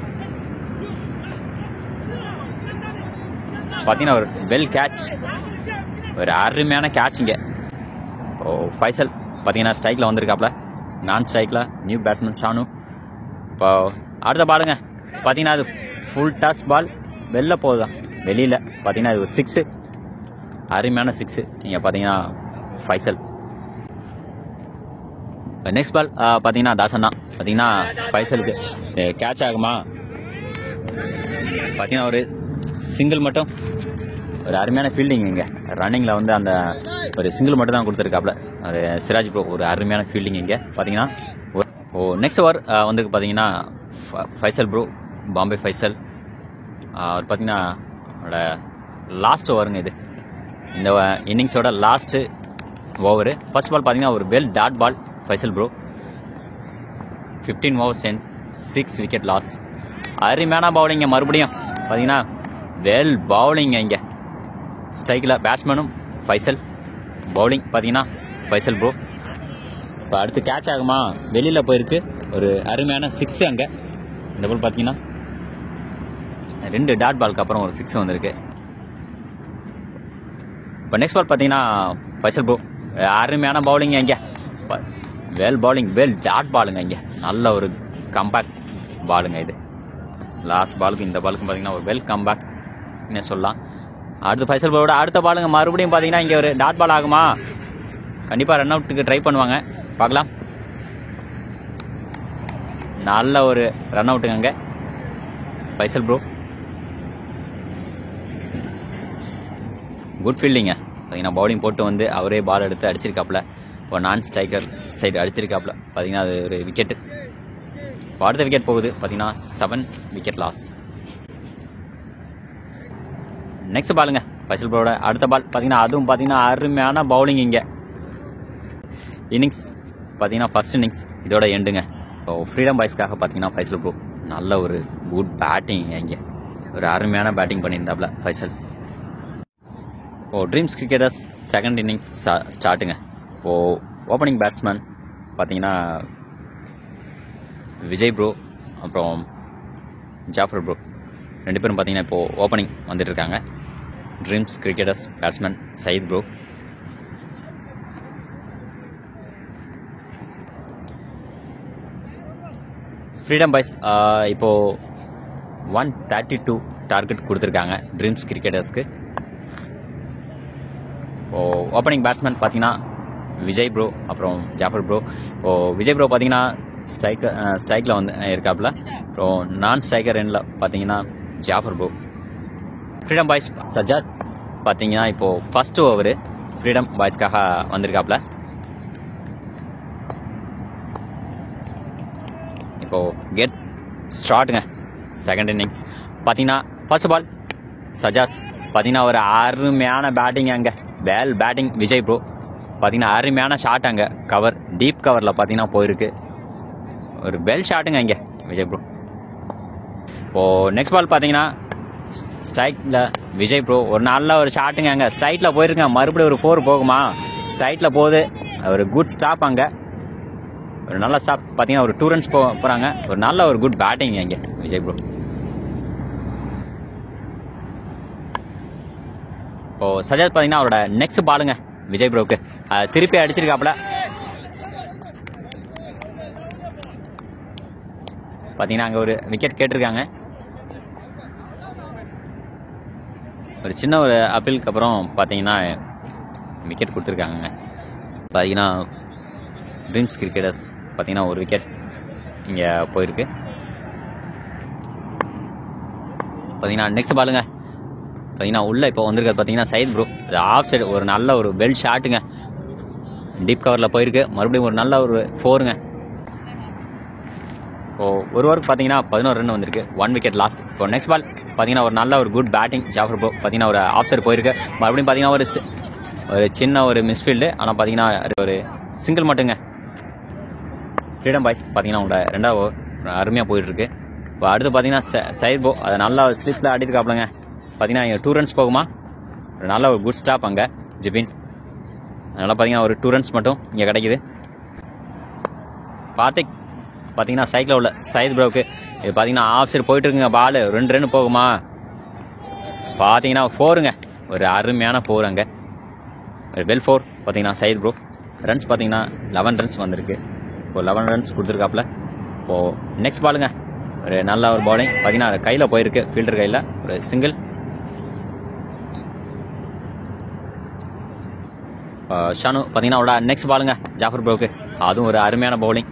பார்த்தீங்கன்னா ஒரு வெல் கேட்ச், ஒரு அருமையான கேட்சுங்க. ஓ ஃபைசல் பார்த்தீங்கன்னா ஸ்ட்ரைக்கில் வந்திருக்காப்புல, நான் ஸ்ட்ரைக்கில் நியூ பேட்ஸ்மேன் ஷானு. இப்போ அடுத்த பாலுங்க பார்த்தீங்கன்னா அது ஃபுல் டாஸ் பால் வெளில போகுதான் வெளியில். பார்த்தீங்கன்னா இது ஒரு 6, அருமையான 6 நீங்கள் பார்த்தீங்கன்னா ஃபைசல். நெக்ஸ்ட் பால் பார்த்தீங்கன்னா தாசனா. பார்த்தீங்கன்னா ஃபைசலுக்கு கேட்ச் ஆகுமா. பார்த்தீங்கன்னா ஒரு சிங்கிள் மட்டும், ஒரு அருமையான ஃபீல்டிங் இங்கே. ரன்னிங்கில் வந்து அந்த ஒரு சிங்கிள் மட்டும் தான் கொடுத்துருக்காப்புல ஒரு சிராஜ் ப்ரோ, ஒரு அருமையான ஃபீல்டிங் இங்கே பார்த்தீங்கன்னா. நெக்ஸ்ட் ஓவர் வந்து பார்த்தீங்கன்னா ஃபைசல் ப்ரோ, பாம்பே ஃபைசல். அவர் பார்த்தீங்கன்னா அவரோட லாஸ்ட் ஓவருங்க இது, இந்த இன்னிங்ஸோட லாஸ்ட்டு ஓவரு. ஃபர்ஸ்ட் பால் பார்த்தீங்கன்னா ஒரு well dot ball Faisal bro. 15 overs and 6 wicket loss. அருமையான பவுலிங்க மறுபடியும் பார்த்தீங்கன்னா வெல் பவுலிங்க இங்கே. ஸ்ட்ரைக்கில் பேட்ஸ்மேனும் ஃபைசல். பவுலிங் பார்த்தீங்கன்னா ஃபைசல் ப்ரோ. இப்போ அடுத்து கேட்ச் ஆகுமா, வெளியில் போயிருக்கு. ஒரு அருமையான 6 அங்கே. இந்த பால் பார்த்தீங்கன்னா 2 டாட் பாலுக்கு அப்புறம் ஒரு 6 வந்திருக்கு. இப்போ நெக்ஸ்ட் பால் பார்த்தீங்கன்னா ஃபைசல் ப்ரோ. அருமையான பவுலிங் இங்கே. வெல் பவுலிங், வெல் டாட் பாலுங்க. இங்கே நல்ல ஒரு கம்பேக் பாலுங்க. இது லாஸ்ட் பாலுக்கு இந்த பாலுக்கும் பார்த்தீங்கன்னா ஒரு வெல் கம்பேக் என்ன சொல்லலாம். அடுத்து ஃபைசல் ப்ரோவோட அடுத்த பாலுங்க. மறுபடியும் பார்த்தீங்கன்னா இங்கே ஒரு டாட் பால் ஆகுமா, கண்டிப்பாக ரன் அவுட்டுக்கு ட்ரை பண்ணுவாங்க, பார்க்கலாம். நல்ல ஒரு ரன் அவுட்டுங்க அங்கே ஃபைசல் ப்ரோ. குட் ஃபீல்டிங்க. பார்த்தீங்கன்னா பவுலிங் போட்டு வந்து அவரே பால் எடுத்து அடிச்சிருக்காப்புல. இப்போ நான் ஸ்ட்ரைக்கர் சைடு அடிச்சிருக்காப்புல. பார்த்தீங்கன்னா அது ஒரு விக்கெட்டு. இப்போ அடுத்த விக்கெட் போகுது. பார்த்தீங்கன்னா 7 விக்கெட் லாஸ். நெக்ஸ்ட் பாலுங்க ஃபைசல் ப்ரோவோட அடுத்த பால். பார்த்தீங்கன்னா அதுவும் பார்த்தீங்கன்னா அருமையான பவுலிங் இங்கே. இன்னிங்ஸ் பார்த்தீங்கன்னா ஃபர்ஸ்ட் இன்னிங்ஸ் இதோட எண்டுங்க. இப்போ ஃப்ரீடம் பாய்ஸ்க்காக பார்த்தீங்கன்னா ஃபைசல் ப்ரோ நல்ல ஒரு குட் பேட்டிங். இங்கே ஒரு அருமையான பேட்டிங் பண்ணியிருந்தாப்புல ஃபைசல். இப்போது ட்ரீம்ஸ் கிரிக்கெட்டர்ஸ் செகண்ட் இன்னிங்ஸ் ஸ்டார்ட்டுங்க. இப்போது ஓப்பனிங் பேட்ஸ்மேன் பார்த்தீங்கன்னா விஜய் ப்ரோ அப்புறம் ஜாஃபர் ப்ரோ 2 பேரும் பார்த்தீங்கன்னா இப்போது ஓப்பனிங் வந்துட்டுருக்காங்க. Dreams cricketers batsman Saeed bro. Freedom boys இப்போது 132 டார்கெட் கொடுத்துருக்காங்க ட்ரீம்ஸ் கிரிக்கெட்டர்ஸ்க்கு. இப்போது ஓப்பனிங் பேட்ஸ்மேன் பார்த்தீங்கன்னா விஜய் ப்ரோ அப்புறம் ஜாஃபர் ப்ரோ. இப்போது விஜய் ப்ரோ பார்த்தீங்கன்னா ஸ்ட்ரைக்கில் வந்து இருக்காப்புல. அப்புறம் நான் ஸ்ட்ரைக்கர் எண்டில் பார்த்தீங்கன்னா Jafar bro. Freedom boys Sajjad பார்த்தீங்கன்னா இப்போது ஃபஸ்ட்டு ஓவர் ஃப்ரீடம் பாய்ஸ்க்காக வந்திருக்காப்புல. இப்போது கெட் ஸ்டார்ட்டுங்க செகண்ட் இன்னிங்ஸ். பார்த்தீங்கன்னா ஃபர்ஸ்ட் பால் சஜாத் பார்த்தீங்கன்னா ஒரு அருமையான பேட்டிங் அங்கே. Well batting Vijay bro. பார்த்தீங்கன்னா அருமையான ஷாட் அங்கே கவர் டீப் கவரில் பார்த்தீங்கன்னா போயிருக்கு. ஒரு வெல் ஷாட்டுங்க இங்கே விஜய் ப்ரோ. இப்போது நெக்ஸ்ட் பால் பார்த்தீங்கன்னா ஸ்ட்ரைக்கில் விஜய் ப்ரோ ஒரு நல்ல ஒரு ஷாட்டுங்க அங்கே ஸ்ட்ரைட்டில் போயிருங்க. மறுபடியும் ஒரு 4 போகுமா, ஸ்ட்ரைட்டில் போகுது. ஒரு குட் ஸ்டாப் அங்கே, ஒரு நல்ல ஸ்டாப். பார்த்தீங்கன்னா ஒரு 2 ரன்ஸ் போகிறாங்க. ஒரு நல்ல ஒரு குட் பேட்டிங் இங்கே விஜய் ப்ரோ. இப்போது சஜாத் பார்த்தீங்கன்னா அவரோட நெக்ஸ்ட் பாலுங்க விஜய் ப்ரோவுக்கு திருப்பி அடிச்சிருக்காப்புல. பார்த்தீங்கன்னா அங்கே ஒரு விக்கெட் கேட்டிருக்காங்க. ஒரு சின்ன ஒரு அப்பீலுக்கு அப்புறம் பார்த்தீங்கன்னா விக்கெட் கொடுத்துருக்காங்க. பார்த்தீங்கன்னா ட்ரீம்ஸ் கிரிக்கெட்டர்ஸ் பார்த்தீங்கன்னா ஒரு விக்கெட் இங்கே போயிருக்கு. பார்த்தீங்கன்னா நெக்ஸ்ட் பாலுங்க. பார்த்தீங்கன்னா உள்ளே இப்போ வந்திருக்காது பார்த்தீங்கன்னா சயீத் ப்ரோ. அது ஆஃப் சைடு ஒரு நல்ல ஒரு வெல் ஷாட்டுங்க டீப் கவரில் போயிருக்கு. மறுபடியும் ஒரு நல்ல ஒரு 4ங்க. இப்போது ஒரு ஓவருக்கு பார்த்தீங்கன்னா 11 ரன் வந்திருக்கு. 1 விக்கெட் லாஸ். இப்போ நெக்ஸ்ட் பால் பார்த்தீங்கன்னா ஒரு நல்ல ஒரு குட் பேட்டிங் ஜாஃபர் ப்ரோ. பார்த்தீங்கன்னா ஒரு ஆஃப் சைடு போயிருக்கு. மறுபடியும் பார்த்தீங்கன்னா ஒரு சின்ன ஒரு மிஸ்ஃபீல்டு. ஆனால் பார்த்தீங்கன்னா ஒரு சிங்கிள் மட்டுங்க. ஃப்ரீடம் பாய்ஸ் பார்த்தீங்கன்னா உங்களோட 2வது ஓவர் அருமையாக போயிட்டுருக்கு. இப்போ அடுத்து பார்த்தீங்கன்னா சயீத் ப்ரோ அதை நல்லா ஒரு ஸ்லிப்பில் அடித்துக்காப்லங்க. பார்த்தீங்கன்னா இங்கே 2 ரன்ஸ் போகுமா, ஒரு நல்ல ஒரு குட் ஸ்டாப் அங்கே ஜிபின். அதனால் பார்த்தீங்கன்னா ஒரு 2 ரன்ஸ் மட்டும் இங்கே கிடைக்குது. பார்த்தீங்கன்னா சைக்கிளில் உள்ள சயீத் ப்ரோவுக்கு இது பார்த்தீங்கன்னா ஆஃப் சைடு போயிட்டு இருக்குங்க. பால் 2 ரன் போகுமா, பார்த்தீங்கன்னா 4ங்க. ஒரு அருமையான 4 அங்கே ஒரு வெல் 4. பார்த்தீங்கன்னா சயீத் ப்ரோ ரன்ஸ் பார்த்தீங்கன்னா 11 ரன்ஸ் வந்திருக்கு. இப்போ 11 ரன்ஸ் கொடுத்துருக்காப்புல. இப்போது நெக்ஸ்ட் பாலுங்க ஒரு நல்ல ஒரு பவுலிங். பார்த்தீங்கன்னா அது கையில் போயிருக்கு, ஃபீல்டர் கையில் ஒரு சிங்கிள். ஷானு பார்த்தீங்கன்னா அவரோட நெக்ஸ்ட் பாலுங்க ஜாஃபர் ப்ரோவுக்கு. அதுவும் ஒரு அருமையான பவுலிங்.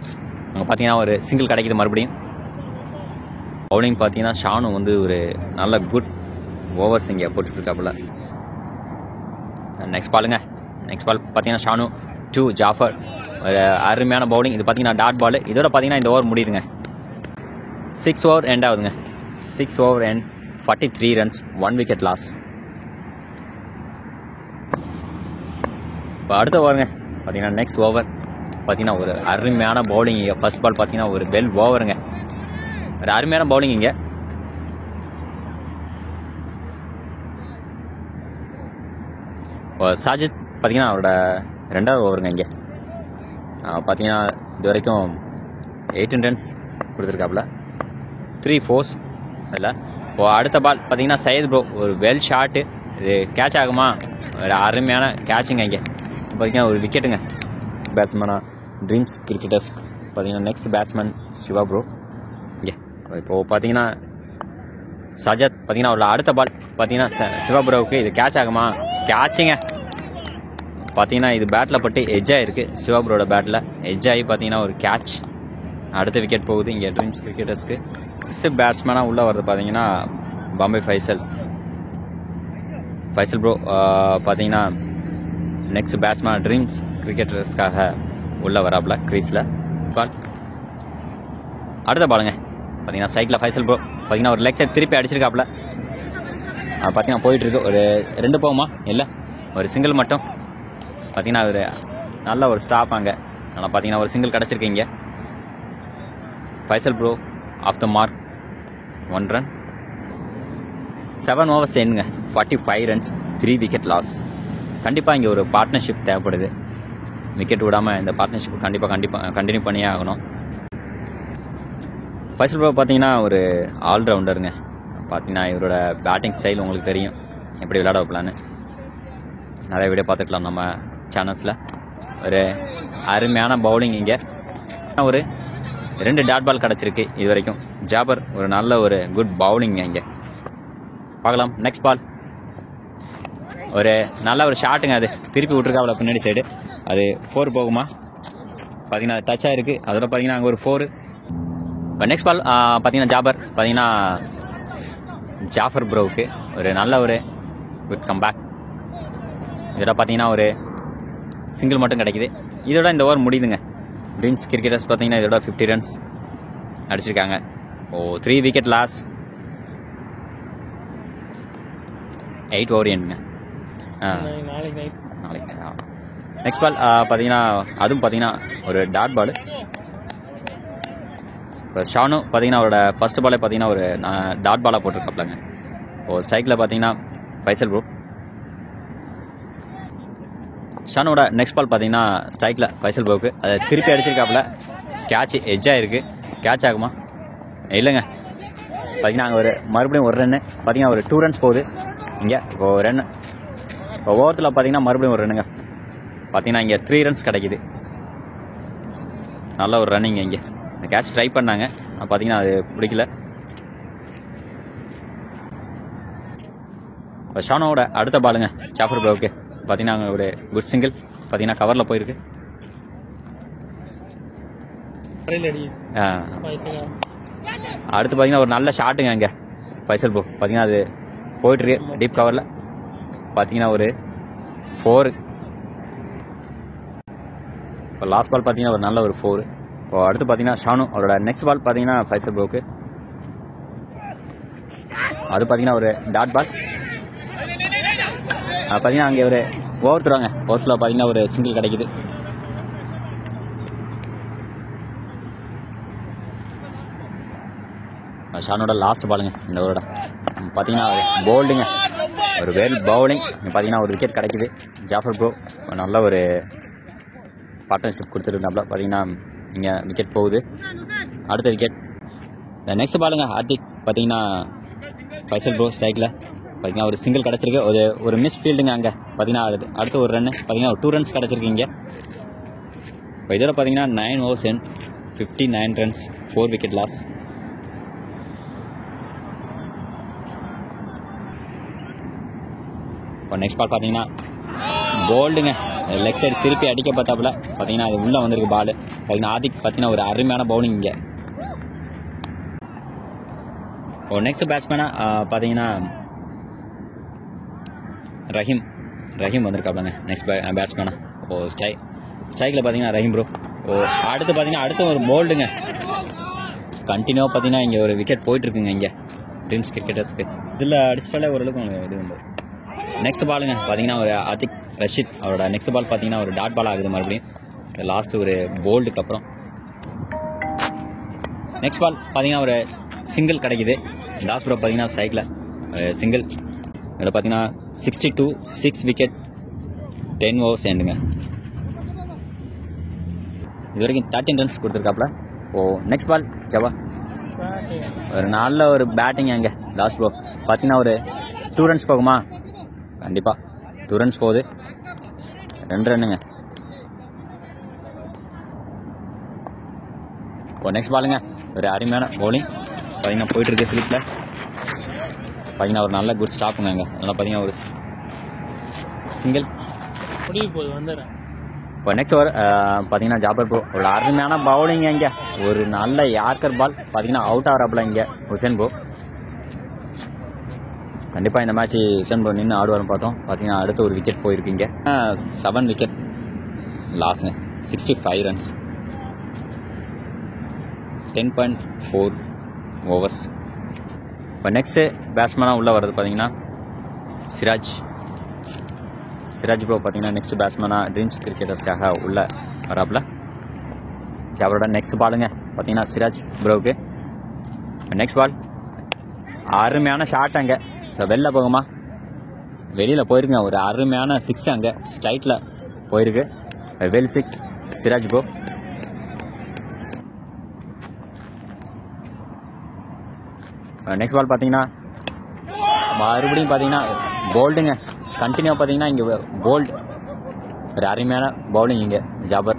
அங்கே பார்த்தீங்கன்னா ஒரு சிங்கிள் கிடைக்குது மறுபடியும். பவுலிங் பார்த்தீங்கன்னா ஷானு வந்து ஒரு நல்ல குட் ஓவர்ஸ் இங்கே போட்டுட்ருக்காப்புல. நெக்ஸ்ட் பாலுங்க. நெக்ஸ்ட் பால் பார்த்தீங்கன்னா ஷானு 2 ஜாஃபர். ஒரு அருமையான பவுலிங். இது பார்த்தீங்கன்னா டாட் பால். இதோட பார்த்தீங்கன்னா இந்த ஓவர் முடியுதுங்க. 6 ஓவர் எண்ட் ஆகுதுங்க. 6 over end 43 runs 1 wicket loss. இப்போ அடுத்த ஓவருங்க பார்த்தீங்கன்னா நெக்ஸ்ட் ஓவர் பார்த்தீங்கன்னா ஒரு அருமையான பவுலிங். இங்கே ஃபர்ஸ்ட் பால் பார்த்தீங்கன்னா ஒரு வெல் ஓவருங்க. ஒரு அருமையான பவுலிங் இங்கே. சாஜித் பார்த்தீங்கன்னா அவரோட 2வது ஓவருங்க இங்கே பார்த்தீங்கன்னா இது வரைக்கும் 18 ரன்ஸ் கொடுத்துருக்காப்புல, 3 4s அதில். அடுத்த பால் பார்த்தீங்கன்னா சையத் ப்ரோ ஒரு வெல் ஷாட்டு, இது கேட்ச் ஆகுமா? ஒரு அருமையான கேட்சுங்க இங்கே பார்த்தீங்கன்னா ஒரு விக்கெட்டுங்க. பேட்ஸ்மேனாக ட்ரீம்ஸ் கிரிக்கெட்டர்ஸ் பார்த்தீங்கன்னா நெக்ஸ்ட் பேட்ஸ்மேன் சிவா ப்ரோ இங்கே. இப்போது பார்த்தீங்கன்னா சஜத் பார்த்தீங்கன்னா அவரோட அடுத்த பால் பார்த்தீங்கன்னா சிவா ப்ரோவுக்கு இது கேட்ச் ஆகுமா? கேட்சுங்க பார்த்தீங்கன்னா இது பேட்டில் பட்டு எட்ஜ் ஆகிருக்கு, சிவா ப்ரோட பேட்டில் எட்ஜ் ஆகி பார்த்தீங்கன்னா ஒரு கேட்ச். அடுத்த விக்கெட் போகுது இங்கே ட்ரீம்ஸ் கிரிக்கெட்டர்ஸ்க்கு. நெக்ஸ்ட் பேட்ஸ்மேனாக உள்ளே வருது பார்த்தீங்கன்னா பாம்பே ஃபைசல் ப்ரோ பார்த்தீங்கன்னா நெக்ஸ்ட் பேட்ஸ்மேன் ட்ரீம்ஸ் கிரிக்கெட்டர்ஸ்க்காக உள்ளே வராப்புல க்ரீஸில். பால் அடுத்த பாலுங்க பார்த்தீங்கன்னா சைக்கிளில் ஃபைசல் ப்ரோ பார்த்தீங்கன்னா ஒரு லெக் சைட் திருப்பி அடிச்சிருக்காப்புல, பார்த்தீங்கன்னா போயிட்டுருக்கு. ஒரு 2 போகுமா? இல்லை, ஒரு சிங்கிள் மட்டும். பார்த்தீங்கன்னா ஒரு நல்ல ஒரு ஸ்டாப் அங்கே. ஆனால் பார்த்தீங்கன்னா ஒரு சிங்கிள் கிடச்சிருக்கீங்க. Faisal bro off the mark, 1 run. 7 overs எண்ணுங்க, 45 runs, 3 wicket loss. கண்டிப்பாக இங்கே ஒரு பார்ட்னர்ஷிப் தேவைப்படுது. விக்கெட் விடாமல் இந்த பார்ட்னர்ஷிப் கண்டிப்பாக கண்டினியூ பண்ணியே ஆகணும். ஃபைசல் ப்ரோ பார்த்தீங்கன்னா ஒரு ஆல்ரவுண்டருங்க. பார்த்தீங்கன்னா இவரோட பேட்டிங் ஸ்டைல் உங்களுக்கு தெரியும், எப்படி விளையாட வைக்கலான்னு நிறைய வீடியோ பார்த்துக்கலாம் நம்ம சேனல்ஸில். ஒரு அருமையான பவுலிங் இங்கே. ஒரு 2 டாட் பால் கிடச்சிருக்கு இது வரைக்கும். ஜாபர் ஒரு நல்ல ஒரு குட் பவுலிங் இங்கே பார்க்கலாம். நெக்ஸ்ட் பால் ஒரு நல்ல ஒரு ஷாட்டுங்க, அது திருப்பி விட்டுருக்காப்புல பின்னாடி சைடு. அது 4 போகுமா? பார்த்தீங்கன்னா டச் ஆகிருக்கு, அதோட பார்த்தீங்கன்னா அங்கே ஒரு 4. இப்போ நெக்ஸ்ட் பால் பார்த்தீங்கன்னா ஜாபர் பார்த்தீங்கன்னா ஜாஃபர் ப்ரோவுக்கு ஒரு நல்ல ஒரு குட் கம்பேக். இதோட பார்த்தீங்கன்னா ஒரு சிங்கிள் மட்டும் கிடைக்குது. இதோட இந்த ஓவர் முடியுதுங்க. ட்ரீம்ஸ் கிரிக்கெட்டர்ஸ் பார்த்தீங்கன்னா இதோட 50 runs அடிச்சிருக்காங்க. 3 wicket loss, 8 over எண்ணுங்க. நாளைக்கு நெக்ஸ்ட் பால் பார்த்தீங்கன்னா அதுவும் பார்த்தீங்கன்னா ஒரு டாட் பால். இப்போ ஷானு பார்த்தீங்கன்னா அவரோட ஃபர்ஸ்ட் பாலே பார்த்தீங்கன்னா ஒரு டாட் பாலாக போட்டிருக்காப்லங்க. ஸ்ட்ரைக்கில் பார்த்தீங்கன்னா ஃபைசல் ப்ரோ. ஷானோட நெக்ஸ்ட் பால் பார்த்தீங்கன்னா ஸ்ட்ரைக்கில் ஃபைசல் ப்ரோவுக்கு அதை திருப்பி அடிச்சிருக்காப்புல, கேட்ச் எட்ஜாக இருக்குது. கேட்ச் ஆகுமா? இல்லைங்க. பார்த்தீங்கன்னா அங்கே ஒரு மறுபடியும் ஒரு ரன்னு பார்த்தீங்கன்னா ஒரு 2 runs போகுது இங்கே. இப்போ ரன்னு இப்போ ஓவரத்தில் பார்த்தீங்கன்னா மறுபடியும் ஒரு ரன்னுங்க. பார்த்தீங்கன்னா இங்கே 3 runs கிடைக்குது. நல்ல ஒரு ரன்னிங் இங்கே. இந்த கேட்ச் ட்ரை பண்ணாங்க, பார்த்தீங்கன்னா அது பிடிக்கல. இப்போ ஷானோட அடுத்த பாலுங்க ஜாஃபர் ப்ரோவுக்கு பார்த்தீங்கன்னா அங்கே ஒரு குட் சிங்கிள் பார்த்தீங்கன்னா கவரில் போயிருக்கு. அடுத்து பார்த்தீங்கன்னா ஒரு நல்ல ஷாட்டுங்க இங்கே ஃபைசல் ப்ரோ பார்த்தீங்கன்னா அது போயிட்டுருக்கு டீப் கவரில். பார்த்தீங்கன்னா ஒரு 4. இப்போ லாஸ்ட் பால் பார்த்தீங்கன்னா ஒரு நல்ல ஒரு 4. இப்போ அடுத்து பார்த்தீங்கன்னா ஷானு அவரோட நெக்ஸ்ட் பால் பார்த்தீங்கன்னா ஃபைசல் ப்ரோவுக்கு அது பார்த்தீங்கன்னா ஒரு டாட் பால். பார்த்தீங்கன்னா அங்கே ஒரு ஓவர் தருவாங்க. ஓவர்ஸில் பார்த்தீங்கன்னா ஒரு சிங்கிள் கிடைக்குது. ஷானோட லாஸ்ட் பாலுங்க இந்த ஓவரோட பார்த்தீங்கன்னா போல்டுங்க, ஒரு வெல் பவுலிங். பார்த்தீங்கன்னா ஒரு விக்கெட் கிடைக்குது. ஜாஃபர் ப்ரோ நல்ல ஒரு பார்ட்னர்ஷிப் கொடுத்துருந்தாப்புல. பார்த்தீங்கன்னா இங்கே விக்கெட் போகுது. அடுத்த விக்கெட் நெக்ஸ்ட் பாலுங்க ஹார்திக் பார்த்தீங்கன்னா ஃபைசல் ப்ரோ ஸ்ட்ரைக்கில் பார்த்தீங்கன்னா ஒரு சிங்கிள் கிடச்சிருக்கு. ஒரு மிஸ் ஃபீல்டுங்க அங்கே பார்த்தீங்கன்னா அடுத்து ஒரு ரன்னு பார்த்தீங்கன்னா ஒரு 2 runs கிடச்சிருக்கு இங்கே. இப்போ இதோட பார்த்தீங்கன்னா 9 overs and 59 runs, 4 wicket loss. இப்போ நெக்ஸ்ட் பால் பார்த்தீங்கன்னா போல்டுங்க, லெக் சைடு திருப்பி அடிக்க பார்த்தாப்புல பார்த்தீங்கன்னா அது உள்ளே வந்திருக்கு பால். பார்த்தீங்கன்னா ஆதிக் பார்த்தீங்கன்னா ஒரு அருமையான பவுலிங் இங்கே. இப்போ நெக்ஸ்ட் பேட்ஸ்மேனாக பார்த்தீங்கன்னா ரஹீம் வந்திருக்காப்லங்க நெக்ஸ்ட் பேட்ஸ்மேனாக. ஸ்ட்ரைக்கில் பார்த்தீங்கன்னா ரஹீம் ப்ரோ. அடுத்து பார்த்தீங்கன்னா அடுத்து ஒரு போல்டுங்க. கண்டினியூவாக பார்த்தீங்கன்னா இங்கே ஒரு விக்கெட் போயிட்டுருக்குங்க இங்கே ட்ரீம்ஸ் கிரிக்கெட்டர்ஸ்க்கு. இதில் அடிச்சாலே ஓரளவுக்கு இது உண்டு. நெக்ஸ்ட் பாலுங்க பார்த்தீங்கன்னா ஒரு ஆதிக் ரஷீத் அவரோட நெக்ஸ்ட் பால் பார்த்தீங்கன்னா ஒரு டாட் பால் ஆகுது மறுபடியும் லாஸ்ட்டு ஒரு போல்டுக்கு அப்புறம். நெக்ஸ்ட் பால் பார்த்தீங்கன்னா ஒரு சிங்கிள் கிடைக்குது. லாஸ்ட் ப்ரோ பார்த்தீங்கன்னா சைக்கில் சிங்கிள். இதில் பார்த்தீங்கன்னா 62, 6 wicket, 10 ஓவர்ஸ் எண்டுங்க. இது வரைக்கும் 13 ரன்ஸ் கொடுத்துருக்காப்புல. நெக்ஸ்ட் பால் ஜவா. ஒரு நல்ல ஒரு பேட்டிங் அங்கே லாஸ்ட் ப்ரோ பார்த்தீங்கன்னா ஒரு 2 ரன்ஸ் போகுமா? கண்டிப்பாக 2 ரன்ஸ் போகுது. 2 ரன்னுங்க. நெக்ஸ்ட் பாலுங்க ஒரு அருமையான பவுலிங் பார்த்தீங்கன்னா போயிட்டுருக்கு ஸ்லிப்பில். பார்த்தீங்கன்னா ஒரு நல்ல குட் ஸ்டாப்புங்க அங்கே. அதனால் பார்த்தீங்கன்னா ஒரு சிங்கிள் முடிவு போகுது வந்துடுறேன். நெக்ஸ்ட் ஓவர் பார்த்தீங்கன்னா ஜாபர் ப்ரோ ஒரு அருமையான பவுலிங் இங்கே. ஒரு நல்ல யார்கர் பால் பார்த்தீங்கன்னா அவுட் ஆகிறாப்புல இங்கே ஹுசேன் ப்ரோ. கண்டிப்பாக இந்த மேட்ச் ஹுசேன் ப்ரோ நின்று ஆடுவார்னு பார்த்தோம். பார்த்தீங்கன்னா அடுத்து ஒரு விக்கெட் போயிருக்கீங்க. 7 விக்கெட் லாஸ்ங்க. 65 ரன்ஸ். 10.4 ஓவர்ஸ். இப்போ நெக்ஸ்ட்டு பேட்ஸ்மேனாக உள்ளே வர்றது பார்த்தீங்கன்னா சிராஜ் ப்ரோ பார்த்தீங்கன்னா நெக்ஸ்ட் பேட்ஸ்மேனாக ட்ரீம்ஸ் கிரிக்கெட்டர்ஸ்க்காக உள்ளே வராப்புல. அவரோட நெக்ஸ்ட் பாலுங்க பார்த்தீங்கன்னா சிராஜ் ப்ரோவுக்கு. நெக்ஸ்ட் பால் அருமையான ஷாட் அங்கே. ஸோ வெளில போகுமா? வெளியில் போயிருக்குங்க. ஒரு அருமையான 6 அங்கே ஸ்ட்ரைட்டில் போயிருக்கு. Well 6 Siraj bro. Next ball பார்த்தீங்கன்னா மறுபடியும் பார்த்தீங்கன்னா போல்டுங்க. கண்டினியூவாக பார்த்தீங்கன்னா இங்கே போல்டு. ஒரு அருமையான பவுலிங் இங்கே ஜாபர்.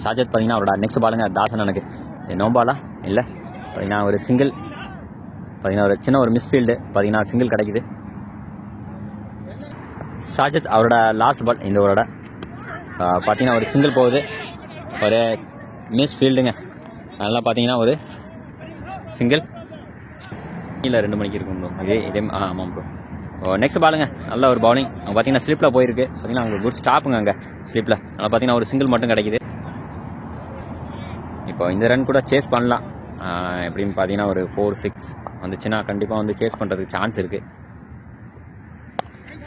சாஜத் பார்த்தீங்கன்னா அவரோட நெக்ஸ்ட் பாலுங்க தாசனனுக்கு. நோ பாலா இல்லை பார்த்தீங்கன்னா ஒரு சிங்கிள். பார்த்தீங்கன்னா ஒரு சின்ன ஒரு மிஸ்ஃபீல்டு பார்த்தீங்கன்னா சிங்கிள் கிடைக்குது. சாஜத் அவரோட லாஸ்ட் பால் இந்த ஓவரோட பார்த்தீங்கன்னா ஒரு சிங்கிள் போகுது. ஒரு மிஸ் ஃபீல்டுங்க. அதெல்லாம் பார்த்தீங்கன்னா ஒரு சிங்கிள். இல்லை 2 மணிக்கு இருக்கும் ப்ரோ. இதே ஆமாம் ப்ரோ. நெக்ஸ்ட் பாலுங்க நல்ல ஒரு பவுலிங். அவங்க பார்த்தீங்கன்னா ஸ்லிப்பில் போயிருக்கு. பார்த்தீங்கன்னா அவங்க குட் ஸ்டாப்புங்க அங்கே ஸ்லிப்பில். அதனால் பார்த்தீங்கன்னா ஒரு சிங்கிள் மட்டும் கிடைக்குது. இப்போ இந்த ரன் கூட சேஸ் பண்ணலாம். எப்படின்னு பார்த்தீங்கன்னா ஒரு 4-6 வந்துச்சுன்னா கண்டிப்பாக வந்து சேஸ் பண்ணுறதுக்கு சான்ஸ் இருக்குது.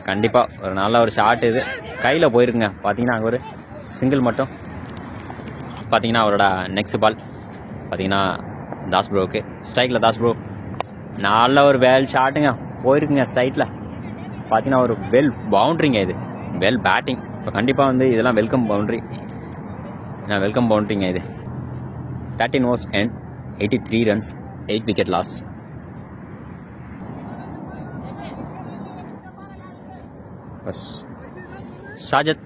கண்டிப்பாக ஒரு நல்ல ஒரு ஷாட் இது கையில் போயிருக்குங்க. பார்த்தீங்கன்னா அங்கே ஒரு சிங்கிள் மட்டும். பார்த்தீங்கன்னா அவரோட நெக்ஸ்ட் பால் பார்த்தீங்கன்னா தாஸ் ப்ரோவுக்கு. ஸ்ட்ரைக்கில் தாஸ் ப்ரோ நல்ல ஒரு வெல் ஷாட்டுங்க போயிருக்குங்க ஸ்ட்ரைட்டில். பார்த்தீங்கன்னா ஒரு வெல் பவுண்ட்ரிங்க. இது வெல் பேட்டிங். இப்போ கண்டிப்பாக வந்து இதெல்லாம் வெல்கம் பவுண்ட்ரிங்க இது. 13 overs and 83 runs 8 wicket loss. Shahzad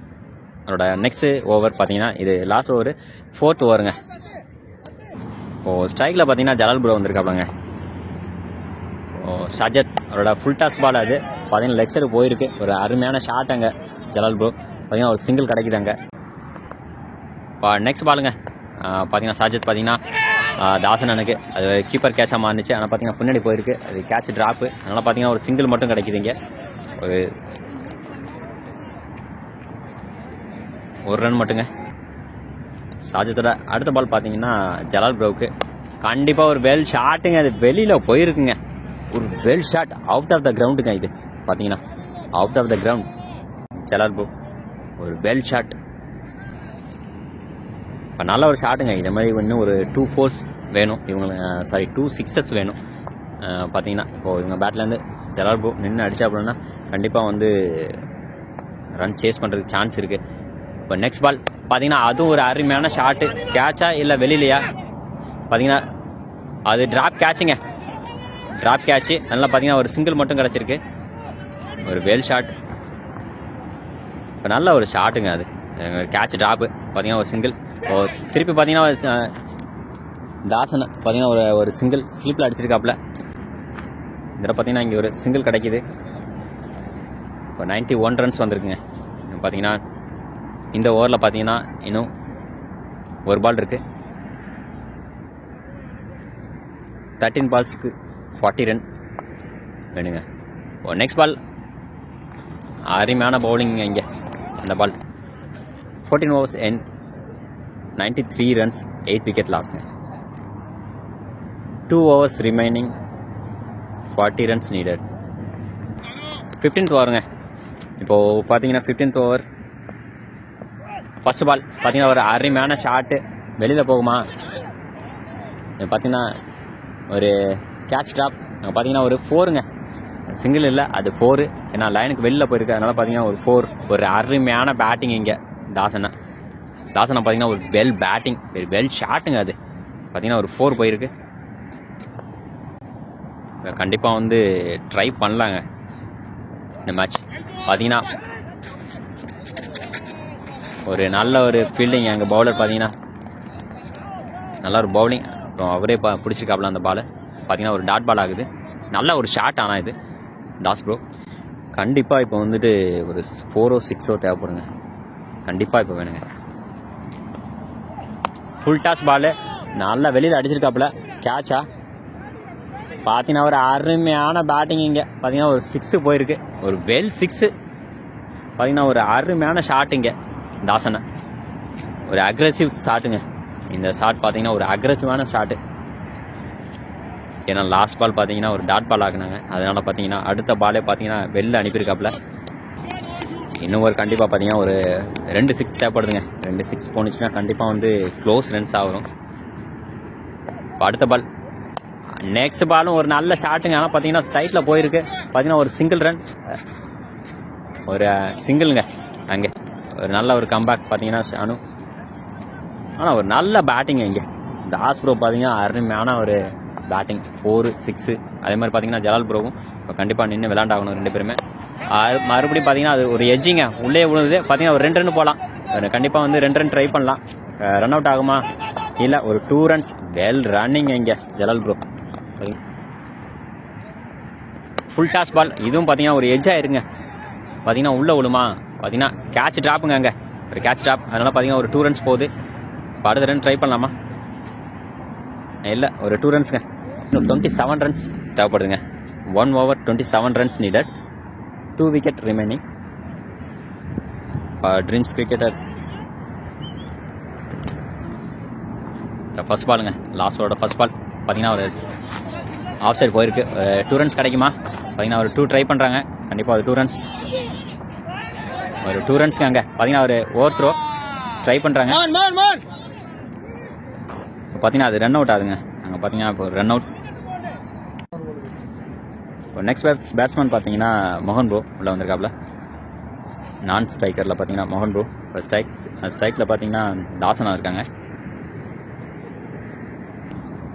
அவரோட நெக்ஸ்ட் ஓவர் பார்த்தீங்கன்னா இது லாஸ்ட் ஓவர் 4th ஓவருங்க. ஸ்ட்ரைக்கில் பார்த்தீங்கன்னா ஜலால் ப்ரோ வந்திருக்காப்லங்க. ஷாஜத் அவரோட ஃபுல் டாஸ் பால் அது பார்த்தீங்கன்னா லெக் சைடு போயிருக்கு. ஒரு அருமையான ஷாட் அங்கே ஜலால் ப்ரோ. பார்த்தீங்கன்னா ஒரு சிங்கிள் கிடைக்குது அங்கே. நெக்ஸ்ட் பாலுங்க பார்த்தீங்கன்னா ஷாஜத் பார்த்தீங்கன்னா தாசனனுக்கு அது கீப்பர் கேட்சாக மாறிச்சு. ஆனால் பார்த்தீங்கன்னா பின்னாடி போயிருக்கு. அது கேட்ச் ட்ராப்பு. அதனால் பார்த்தீங்கன்னா ஒரு சிங்கிள் மட்டும் கிடைக்குதுங்க. ஒரு ரன் மட்டுங்க. ஷாஜத்தோட அடுத்த பால் பார்த்தீங்கன்னா ஜலால் ப்ரோவுக்கு. கண்டிப்பாக ஒரு வெல் ஷாட்டுங்க. அது வெளியில் போயிருக்குங்க. ஒரு well shot out of the கிரவுண்டுங்க. இது பார்த்தீங்கன்னா out of the ground Jalal bro. ஒரு வெல் ஷாட். இப்போ நல்ல ஒரு ஷாட்டுங்க. இந்த மாதிரி இன்னும் ஒரு 2 4s வேணும் இவங்களுக்கு. 2 6s வேணும். பார்த்தீங்கன்னா இப்போது இவங்க பேட்லேருந்து ஜலால் ப்ரோ நின்று அடித்தா அப்படின்னா கண்டிப்பாக வந்து ரன் சேஸ் பண்ணுறதுக்கு சான்ஸ் இருக்குது. இப்போ நெக்ஸ்ட் பால் பார்த்தீங்கன்னா அதுவும் ஒரு அருமையான ஷாட்டு. கேட்சா இல்லை வெளியிலையா? பார்த்தீங்கன்னா அது ட்ராப் கேட்சுங்க. Drop catch. நல்லா பார்த்தீங்கன்னா ஒரு சிங்கிள் மட்டும் கிடச்சிருக்கு. ஒரு வெல் ஷாட். இப்போ நல்ல ஒரு ஷாட்டுங்க. அது கேட்ச் ட்ராப்பு. பார்த்தீங்கன்னா ஒரு சிங்கிள். திருப்பி பார்த்தீங்கன்னா தாசன் பார்த்தீங்கன்னா ஒரு சிங்கிள் ஸ்லிப்பில் அடிச்சிருக்காப்புல. இதில் பார்த்தீங்கன்னா இங்கே ஒரு சிங்கிள் கிடைக்கிது. இப்போ 91 ரன்ஸ் வந்திருக்குங்க. பார்த்தீங்கன்னா இந்த ஓவரில் பார்த்தீங்கன்னா இன்னும் ஒரு பால் இருக்குது. 13 பால்ஸ்க்கு 40 ரன் வேணுங்க. நெக்ஸ்ட் பால் அருமையான பவுலிங்க இங்கே. அந்த ball 14 overs and 93 runs 8 wicket லாஸ்ங்க. 2 overs remaining, 40 runs needed. 15th ஓவருங்க. இப்போது பார்த்தீங்கன்னா 15th ஓவர் ஃபஸ்ட்டு பால் பார்த்தீங்கன்னா ஒரு அருமையான ஷாட்டு வெளியில் போகுமா? பார்த்தீங்கன்னா ஒரு கேட்ச் ட்ராப் பார்த்தீங்கன்னா ஒரு 4ங்க. சிங்கிள் இல்லை, அது 4. ஏன்னா லைனுக்கு வெளியில் போயிருக்கு. அதனால் பார்த்தீங்கன்னா ஒரு 4. ஒரு அருமையான பேட்டிங் இங்கே தாசனை பார்த்தீங்கன்னா ஒரு வெல் பேட்டிங், வெல் ஷாட்டுங்க. அது பார்த்தீங்கன்னா ஒரு 4 போயிருக்கு. கண்டிப்பாக வந்து ட்ரை பண்ணலாங்க இந்த மேட்ச். பார்த்தீங்கன்னா ஒரு நல்ல ஒரு ஃபீல்டிங் எங்கள் பவுலர் பார்த்தீங்கன்னா நல்ல ஒரு பவுலிங். அப்புறம் அவரே பிடிச்சிருக்காப்புல அந்த பால். பார்த்தீங்கன்னா ஒரு டாட் பால் ஆகுது. நல்ல ஒரு ஷாட். ஆனால் இது தாஸ் ப்ரோ கண்டிப்பாக இப்போ வந்துட்டு ஒரு 4 6 தேவைப்படுங்க. கண்டிப்பாக இப்போ வேணுங்க. ஃபுல் டாஸ் பால் நல்லா வெளியில் அடிச்சிருக்காப்புல. கேட்சா பார்த்தீங்கன்னா ஒரு அருமையான பேட்டிங் இங்கே. பார்த்தீங்கன்னா ஒரு 6 போயிருக்கு. ஒரு வெல் 6. பார்த்தீங்கன்னா ஒரு அருமையான ஷாட் இங்கே தாசனை. ஒரு அக்ரெசிவ் ஷாட்டுங்க இந்த ஷாட். பார்த்தீங்கன்னா ஒரு அக்ரெசிவான ஷாட்டு. ஏன்னா லாஸ்ட் பால் பார்த்தீங்கன்னா ஒரு டாட் பால் ஆகுனாங்க. அதனால் பார்த்தீங்கன்னா அடுத்த பாலே பார்த்தீங்கன்னா வெளில அனுப்பியிருக்காப்புல. இன்னும் ஒரு கண்டிப்பாக பார்த்தீங்கன்னா ஒரு 2 6 தேவைப்படுதுங்க. 2 6 போணுச்சுன்னா கண்டிப்பாக வந்து க்ளோஸ் ரன்ஸ் ஆகும். இப்போ அடுத்த பால், நெக்ஸ்ட் பாலும் ஒரு நல்ல ஷாட்டுங்க. ஆனால் பார்த்தீங்கன்னா ஸ்ட்ரைட்டில் போயிருக்கு. பார்த்தீங்கன்னா ஒரு சிங்கிள் ரன், ஒரு சிங்கிளுங்க. அங்கே ஒரு நல்ல ஒரு கம்பேக் பார்த்தீங்கன்னா ஷானு. ஆனால் ஒரு நல்ல பேட்டிங் இங்கே தாஸ் ப்ரோ. பார்த்தீங்கன்னா அருமையான ஒரு பேட்டிங் 4 6. அதே மாதிரி பார்த்தீங்கன்னா ஜலால் ப்ரோவும் இப்போ கண்டிப்பாக நின்று விளையாண்டாகணும் 2 பேருமே. மறுபடியும் பார்த்தீங்கன்னா அது ஒரு எஜ்ஜிங்க உள்ளே விழுது. பார்த்தீங்கன்னா ஒரு 2 ரன் போகலாம். கண்டிப்பாக வந்து 2 ரன் ட்ரை பண்ணலாம். ரன் அவுட் ஆகுமா? இல்லை, ஒரு 2 ரன்ஸ். வெல் ரன்னிங் இங்கே Jalal bro. Full toss ball. இதுவும் பார்த்தீங்கன்னா ஒரு எஜ்ஜாக இருங்க. பார்த்தீங்கன்னா உள்ளே விழுமா? பார்த்தீங்கன்னா கேட்ச் ட்ராப்புங்க. அங்கே ஒரு கேட்ச் ட்ராப். அதனால் பார்த்தீங்கன்னா ஒரு 2 ரன்ஸ் போகுது. இப்போ அடுத்த ரன் ட்ரை பண்ணலாமா? இல்லை, ஒரு 2 ரன்ஸுங்க. இன்னும் 27 ரன்ஸ் தேவைப்படுதுங்க. 1 over 27 runs needed. 2 wicket remaining. Dreams cricketer first பாலுங்க. லாஸ்டோட ஃபர்ஸ்ட் பால் பார்த்தீங்கன்னா ஒரு ஆஃப் சைடு போயிருக்கு. 2 ரன்ஸ் கிடைக்குமா? பார்த்தீங்கன்னா ஒரு 2 ட்ரை பண்ணுறாங்க. கண்டிப்பாக ஒரு 2 ரன்ஸ். ஒரு 2 ரன்ஸ்க்கு அங்கே பார்த்தீங்கன்னா ஒரு ஓவர் த்ரோ ட்ரை பண்ணுறாங்க. பார்த்தீங்கன்னா அது ரன் அவுட் ஆகுதுங்க. அங்கே பார்த்தீங்கன்னா இப்போ ரன் அவுட். இப்போ நெக்ஸ்ட் பேட்ஸ்மேன் பார்த்தீங்கன்னா மோகன் ப்ரோ உள்ளே வந்திருக்காப்புல. நான் ஸ்ட்ரைக்கரில் பார்த்தீங்கன்னா மோகன் ப்ரோ. இப்போ ஸ்ட்ரைக்கில் பார்த்தீங்கன்னா தாசனா இருக்காங்க.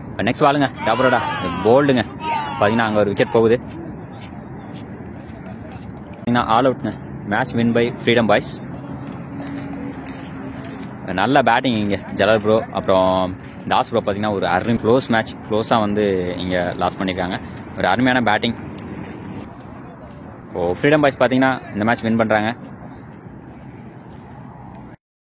இப்போ நெக்ஸ்ட் பாலுங்க டாப்பரோடா போல்டுங்க. பார்த்தீங்கன்னா அங்கே ஒரு விக்கெட் போகுது. பார்த்தீங்கன்னா ஆல் அவுட்ங்க. Match win by freedom boys. நல்ல பேட்டிங் இங்கே ஜலால் ப்ரோ அப்புறம் தாஸ் ப்ரோ. பார்த்தீங்கன்னா ஒரு அருமையான க்ளோஸ் மேட்ச். க்ளோஸாக வந்து இங்கே லாஸ் பண்ணியிருக்காங்க. ஒரு அருமையான பேட்டிங். இப்போது ஃப்ரீடம் பாய்ஸ் பார்த்தீங்கன்னா இந்த மேட்ச் வின் பண்ணுறாங்க.